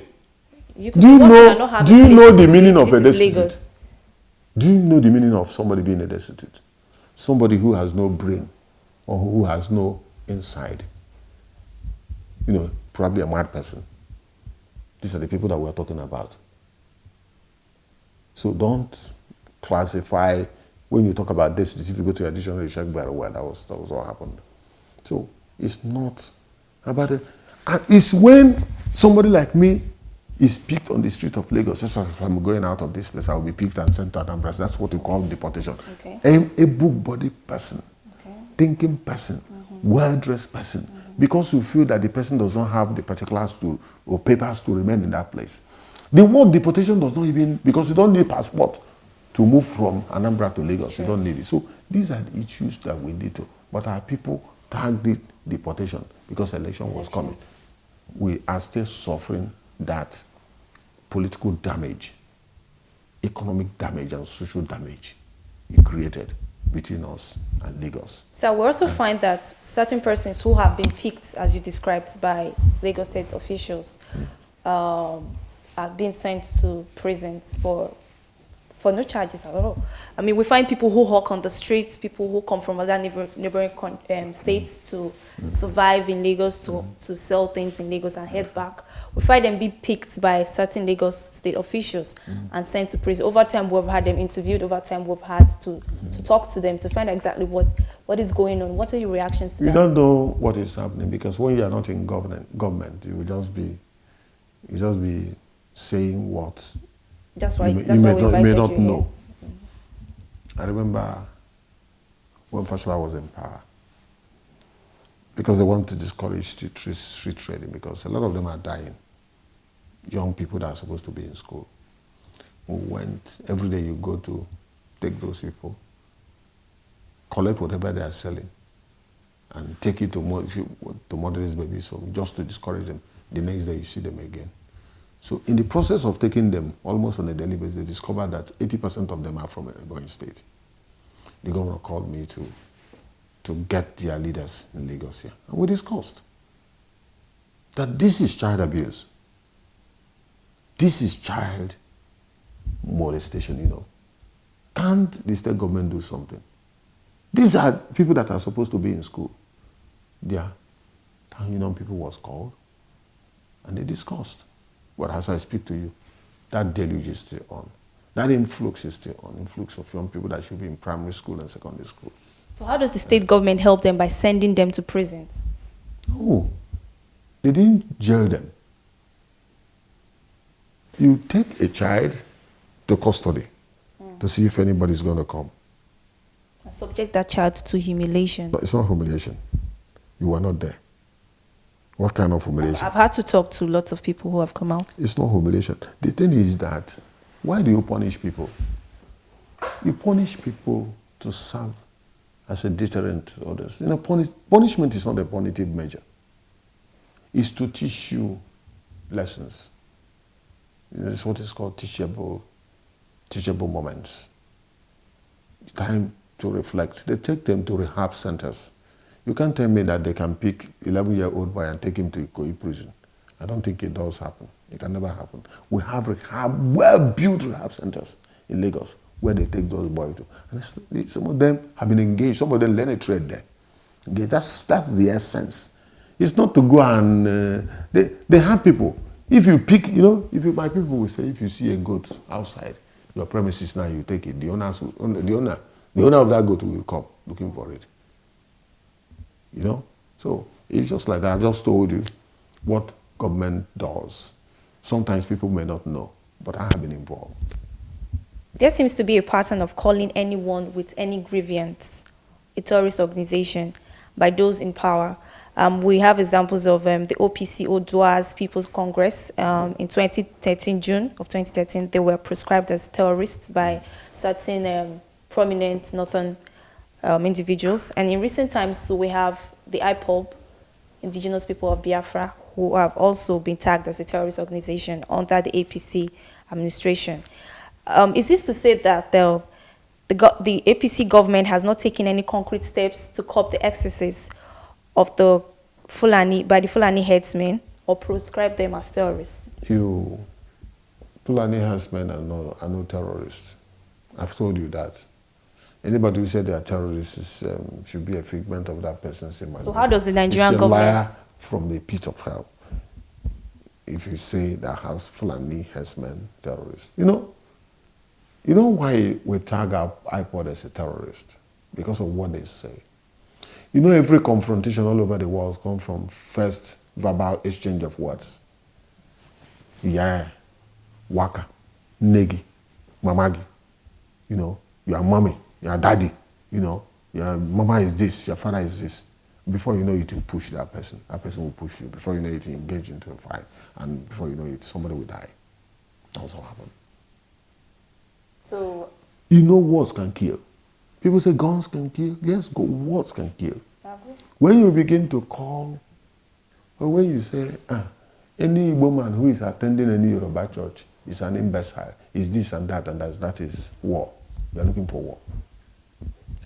You could do you know the meaning of a destitute? Lagos. Do you know the meaning of somebody being a destitute? Somebody who has no brain or who has no inside. You know, probably a mad person. These are the people that we're talking about. So don't classify, when you talk about destitute, if you go to your dictionary, you check very well, that was what happened. So it's not about it. And it's when somebody like me is picked on the street of Lagos. Just as I'm going out of this place, I will be picked and sent to Anambra. That's what we call deportation. Okay. A book-bodied person, thinking person, well-dressed person, because you feel that the person does not have the particulars or papers to remain in that place. The word deportation does not even, because you don't need passport to move from Anambra to Lagos. Sure. You don't need it. So these are the issues that we need to. But our people tagged it deportation because election was coming. We are still suffering that political damage, economic damage, and social damage it created between us and Lagos. So we also find that certain persons who have been picked, as you described, by Lagos state officials, are being sent to prisons for no charges at all. I mean, we find people who hawk on the streets, people who come from other neighboring states to survive in Lagos, to sell things in Lagos and head back. We find them be picked by certain Lagos state officials and sent to prison. Over time, we've had them interviewed. Over time, we've had to talk to them to find out exactly what is going on. What are your reactions to that? We don't know what is happening because when you are not in government, you will just be saying what you may not know. I remember when Fashola was in power, because they want to discourage street trading because a lot of them are dying. Young people that are supposed to be in school. We went, every day you go to take those people, collect whatever they are selling, and take it to motherless babies home just to discourage them. The next day you see them again. So in the process of taking them almost on a daily basis, they discovered that 80% of them are from Ebonyi State. The governor called me to get their leaders in Lagos here. And we discussed that this is child abuse. This is child molestation, you know. Can't the state government do something? These are people that are supposed to be in school. Their town union people was called and they discussed. But as I speak to you, that deluge is still on. That influx is still on. Influx of young people that should be in primary school and secondary school. So how does the state government help them by sending them to prisons? No, they didn't jail them. You take a child to custody to see if anybody's going to come. And subject that child to humiliation. No, it's not humiliation. You were not there. What kind of humiliation? I've had to talk to lots of people who have come out. It's not humiliation. The thing is that, why do you punish people? You punish people to serve as a deterrent to others. You know, punishment is not a punitive measure. It's to teach you lessons. This is what is called teachable moments. Time to reflect. They take them to rehab centers. You can't tell me that they can pick 11-year-old boy and take him to Ikoyi prison. I don't think it does happen. It can never happen. We have well-built rehab centers in Lagos where they take those boys to. And some of them have been engaged. Some of them learn a trade there. Okay, that's the essence. It's not to go and... they have people. If you pick, you know, my people will say, if you see a goat outside your premises now, you take it. The owner of that goat will come looking for it. You know? So it's just like that. I just told you what government does. Sometimes people may not know, but I have been involved. There seems to be a pattern of calling anyone with any grievance a terrorist organization by those in power. We have examples of the OPC, Odua's People's Congress. In 2013, June of 2013, they were prescribed as terrorists by certain prominent northern individuals. And in recent times, so we have the IPOB, Indigenous People of Biafra, who have also been tagged as a terrorist organization under the APC administration. Is this to say that the APC government has not taken any concrete steps to curb the excesses of the Fulani headsmen or proscribe them as terrorists? Fulani headsmen are no terrorists. I've told you that. Anybody who said they are terrorists should be a figment of that person's imagination. So how does the Nigerian government... It's a liar from the pit of hell if you say that has Fulani headsmen terrorists. You know why we tag our iPod as a terrorist? Because of what they say. You know, every confrontation all over the world comes from first verbal exchange of words. Yeah, waka, negi, mamagi. You know, your mommy, your daddy. You know, your mama is this, your father is this. Before you know it, you push that person. That person will push you. Before you know it, you engage into a fight. And before you know it, somebody will die. That's what happened. So, you know, words can kill. People say guns can kill. Yes, words can kill. When you begin to call, or when you say, any woman who is attending any Yoruba church is an imbecile, is this and that is war. You are looking for war.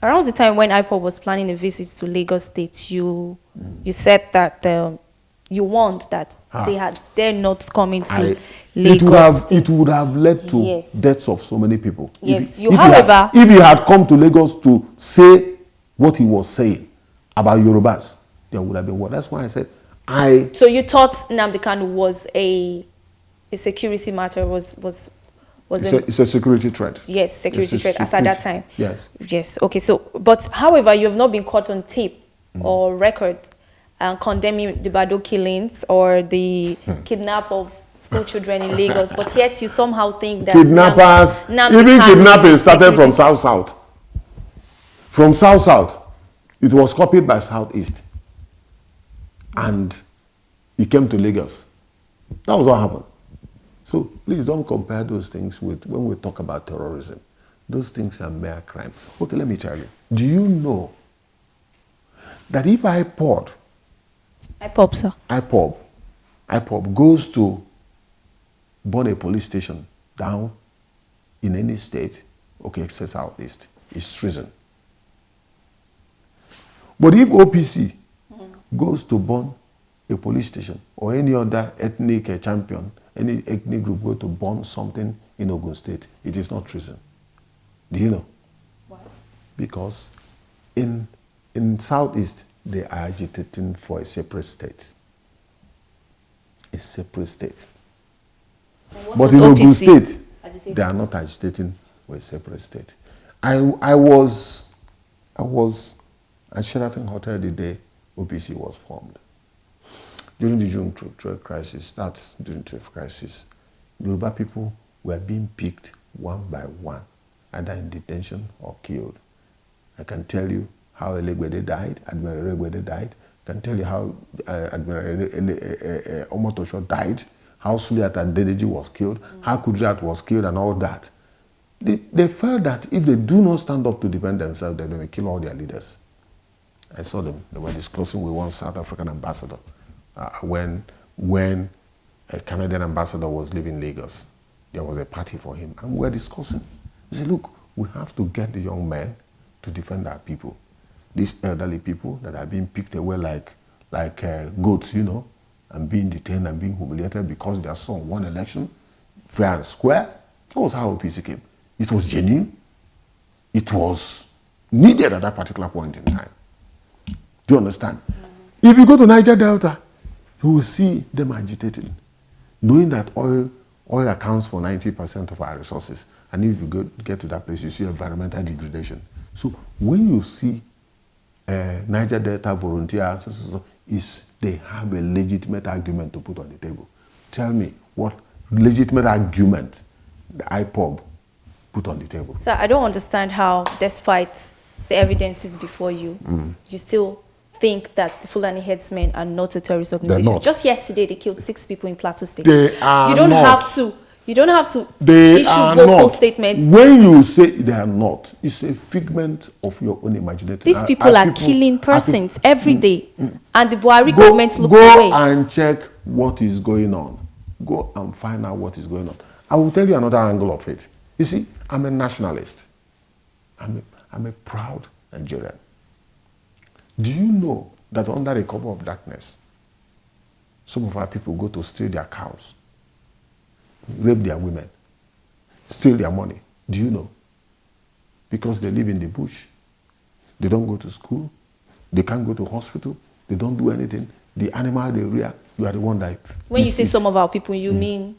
Around the time when IPOB was planning a visit to Lagos State, you said that you warned that they had dare not come into Lagos State. It would have led to yes. deaths of so many people. Yes. If he had come to Lagos to say what he was saying about Yorubas, there would have been war. That's why I said So you thought Nnamdi Kanu was a security matter, it's a security threat. Yes, security threat as at that time. Yes. Yes. Okay. So, but however, you have not been caught on tape or record condemning the Bado killings or the kidnap of school children in Lagos, but yet you somehow think that kidnappers, even kidnapping started from South. From South, it was copied by Southeast, and it came to Lagos. That was what happened. So please don't compare those things with when we talk about terrorism. Those things are mere crimes. Okay, let me tell you. Do you know that if IPOB, sir. IPOB goes to burn a police station down in any state, okay, except Southeast, it's treason. But if OPC goes to burn a police station or any other ethnic champion, any ethnic group go to burn something in Ogun State, it is not treason. Do you know? Why? Because in Southeast, they are agitating for a separate state. A separate state. But in Ogun State, they are not agitating for a separate state. I was at Sheraton Hotel the day OPC was formed. During the June 12 crisis, that's during the 12 crisis, Yoruba people were being picked one by one, either in detention or killed. I can tell you how Elegbede died, Admiral Elegbede died. I can tell you how Admiral Omotosho died, how Suliat Adedeji was killed, how Kudrat was killed, and all that. They felt that if they do not stand up to defend themselves, they're going to kill all their leaders. I saw them. They were discussing with one South African ambassador when a Canadian ambassador was leaving Lagos. There was a party for him, and we were discussing. He said, look, we have to get the young men to defend our people. These elderly people that are being picked away like goats, you know, and being detained and being humiliated because their son won election, fair and square. That was how OPC came. It was genuine. It was needed at that particular point in time. Do you understand? If you go to Niger Delta, you will see them agitating, knowing that oil accounts for 90% of our resources. And if you get to that place, you see environmental degradation. So when you see Niger Delta volunteers, they have a legitimate argument to put on the table. Tell me what legitimate argument the IPOB put on the table. Sir, I don't understand how, despite the evidences before you, you still think that the Fulani headsmen are not a terrorist organization. Just yesterday, they killed 6 people in Plateau State. They are you don't not. have to They issue are vocal not. statements. When you say they are not, it's a figment of your own imagination. These people are killing persons every day, and the Buhari government looks away. Go and check what is going on. Go and find out what is going on. I will tell you another angle of it. You see, I'm a nationalist. I'm a proud Nigerian. Do you know that under the cover of darkness, some of our people go to steal their cows, rape their women, steal their money? Do you know? Because they live in the bush. They don't go to school. They can't go to hospital. They don't do anything. The animal they rear, you are the one that... When you say some of our people, you mean?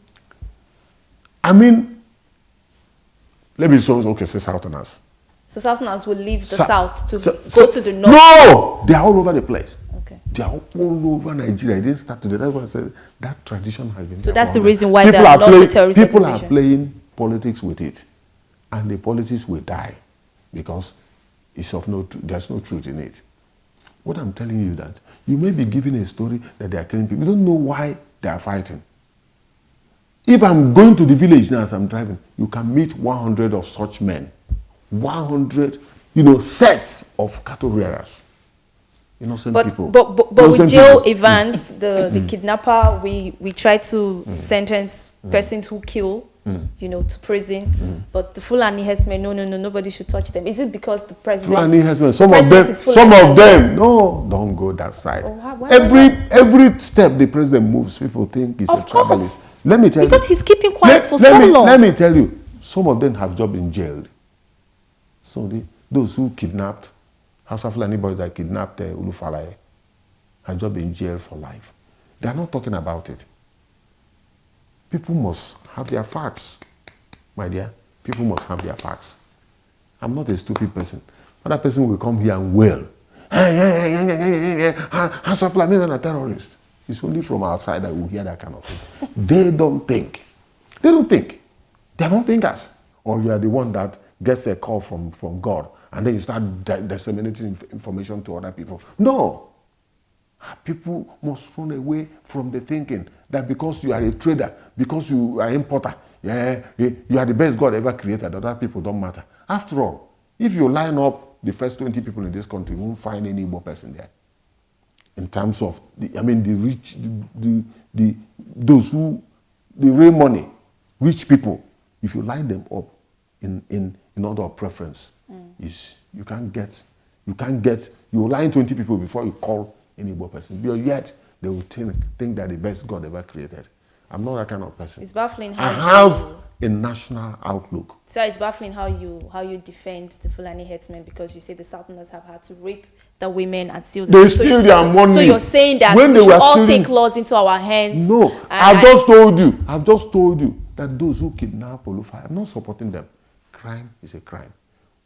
I mean, let me say Southerners. So Southerners will leave the south to go to the north? No! They are all over the place. Okay. They are all over Nigeria. It didn't start today. That's why I said that tradition has been... So that's the reason why they are not a terrorist organization. People are playing politics with it. And the politics will die because there's no truth in it. What I'm telling you is that you may be given a story that they are killing people. You don't know why they are fighting. If I'm going to the village now as I'm driving, you can meet 100 of such men. 100, sets of cattle rearers. Innocent people. But with jail Evans, the kidnapper, we try to sentence persons who kill, to prison. But the Fulani herdsmen, no, nobody should touch them. Is it because the president? Fulani herdsmen, some of them, no, don't go that side. Why every step the president moves, people think he's a tribalist. Let me tell you. Because he's keeping quiet for so long. Let me tell you, some of them have just been jailed. So those who kidnapped, House of Fulani boys that kidnapped Ulufalaye, have just been jailed for life. They are not talking about it. People must have their facts, my dear. People must have their facts. I'm not a stupid person. Another person will come here and wail. House of Fulani are terrorists. It's only from outside that we hear that kind of thing. They don't think. They don't think. They are not thinkers. Or you are the one that gets a call from God and then you start disseminating information to other people. No. People must run away from the thinking that because you are a trader, because you are an importer, you are the best God ever created, other people don't matter. After all, if you line up the first 20 people in this country, you won't find any Igbo person there. in terms of, the rich, those who, the real money, rich people, if you line them up in order of preference, is you line 20 people before you call any Igbo person. But yet, they will think that the best God ever created. I'm not that kind of person. It's baffling how I have a national outlook. So it's baffling how you defend the Fulani headsmen, because you say the Southerners have had to rape the women and steal They steal their money. So you're saying that we should all take laws into our hands? No, I've just told you that those who kidnap Olufa, I'm not supporting them. Crime is a crime.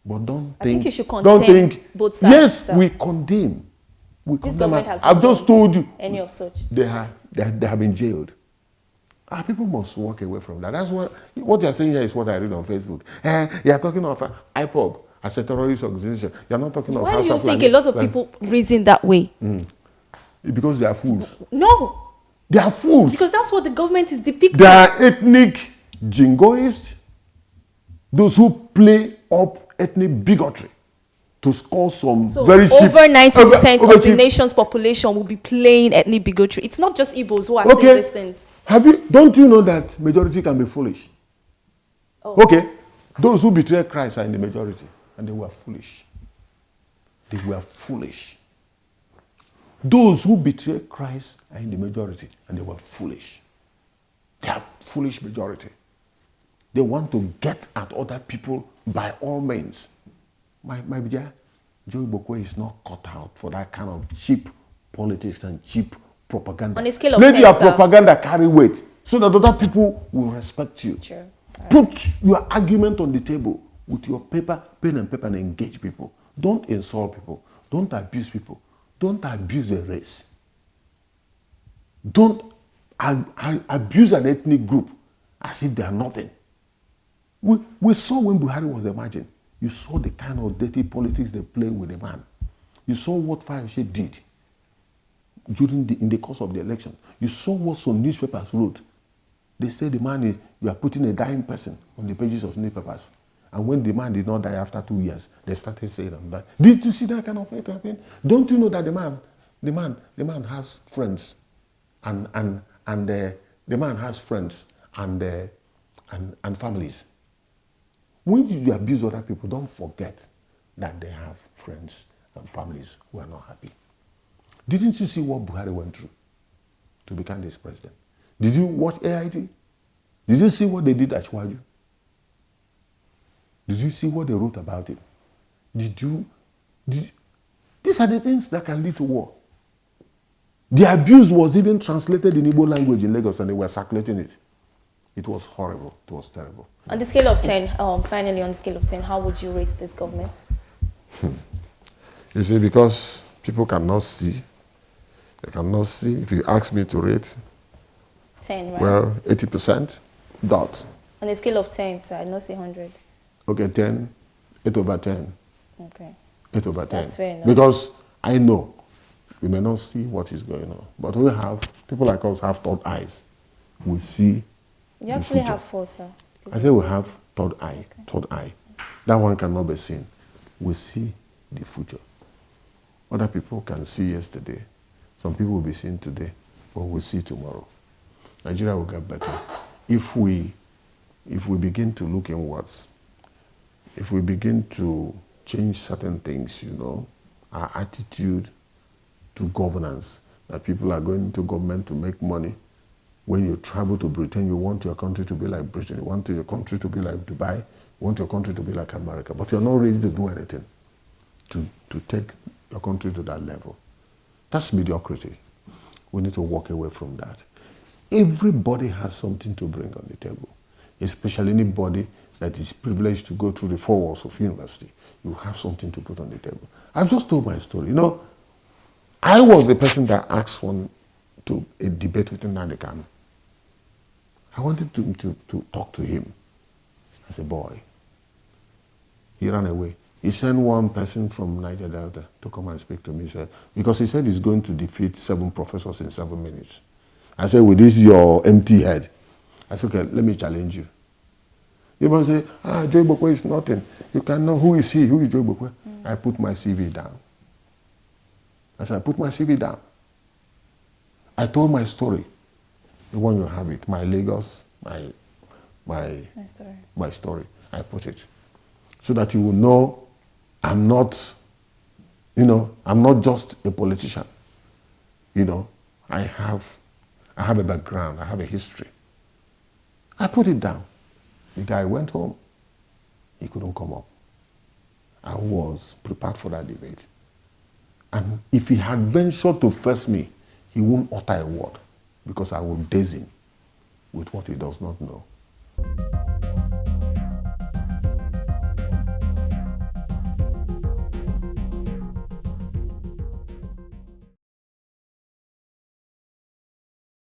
But I think you should condemn both sides. Yes, sir. we condemn. This government has I've just told you. Any of such. They have been jailed. People must walk away from that. That's what you're saying here is what I read on Facebook. You're talking of IPOB as a terrorist organization. You're not talking of Why House do you of think Fulani. a lot of people reason that way? Because they are fools. No. They are fools. Because that's what the government is depicting. They are ethnic jingoists. Those who play up ethnic bigotry to score some very cheap. Over 90% of the nation's population will be playing ethnic bigotry. It's not just Igbos who are saying these things. Don't you know that majority can be foolish? Oh. Okay. Those who betray Christ are in the majority, and they were foolish. They were foolish. Those who betray Christ are in the majority, and they were foolish. They are foolish majority. They want to get at other people by all means. My dear, Joe Igbokwe is not cut out for that kind of cheap politics and cheap propaganda. On a scale of Let 10, your propaganda carry weight so that other people will respect you. Sure. Put your argument on the table with your pen and paper, and engage people. Don't insult people. Don't abuse people. Don't abuse a race. Don't abuse an ethnic group as if they are nothing. We saw when Buhari was emerging. You saw the kind of dirty politics they played with the man. You saw what Fayose did in the course of the election. You saw what some newspapers wrote. They said the man you are putting a dying person on the pages of newspapers. And when the man did not die after 2 years, they started saying that. Did you see that kind of thing happen? Don't you know that the man has friends, and the man has friends and families. When you abuse other people, don't forget that they have friends and families who are not happy. Didn't you see what Buhari went through to become this president? Did you watch AIT? Did you see what they did at Chwaju? Did you see what they wrote about it? These are the things that can lead to war. The abuse was even translated in Igbo language in Lagos, and they were circulating it. It was horrible. It was terrible. On the scale of 10, finally on the scale of 10, how would you rate this government? You see, because people cannot see. They cannot see. If you ask me to rate, 10, right? Well, 80%, dot. On the scale of 10, so I not say 100. Okay, 10, 8 over 10. Okay. 8 over 10. That's fair enough. Because I know we may not see what is going on, but we have, people like us have third eyes. We see. You actually have 4, sir. I say we have third eye, okay. Third eye. That one cannot be seen. We see the future. Other people can see yesterday. Some people will be seeing today, but we'll see tomorrow. Nigeria will get better. If we begin to look inwards, if we begin to change certain things, our attitude to governance, that people are going into government to make money. When you travel to Britain, you want your country to be like Britain. You want your country to be like Dubai. You want your country to be like America. But you're not ready to do anything to take your country to that level. That's mediocrity. We need to walk away from that. Everybody has something to bring on the table, especially anybody that is privileged to go through the 4 walls of university. You have something to put on the table. I've just told my story. I was the person that asked to a debate with Nnamdi Kanu. I wanted to talk to him as a boy. He ran away. He sent one person from Niger Delta to come and speak to me, because he said he's going to defeat 7 professors in 7 minutes. I said, with this your empty head. I said, okay, let me challenge you. You must say, Joe Igbokwe is nothing. You can know who is he, who is Joe Igbokwe. I put my CV down. I said, I put my CV down. I told my story. The one you have it, my Lagos, my story. I put it so that you will know I'm not, I'm not just a politician. I have a background. I have a history. I put it down. The guy went home. He couldn't come up. I was prepared for that debate. And if he had ventured to face me, he won't utter a word because I will daze him with what he does not know.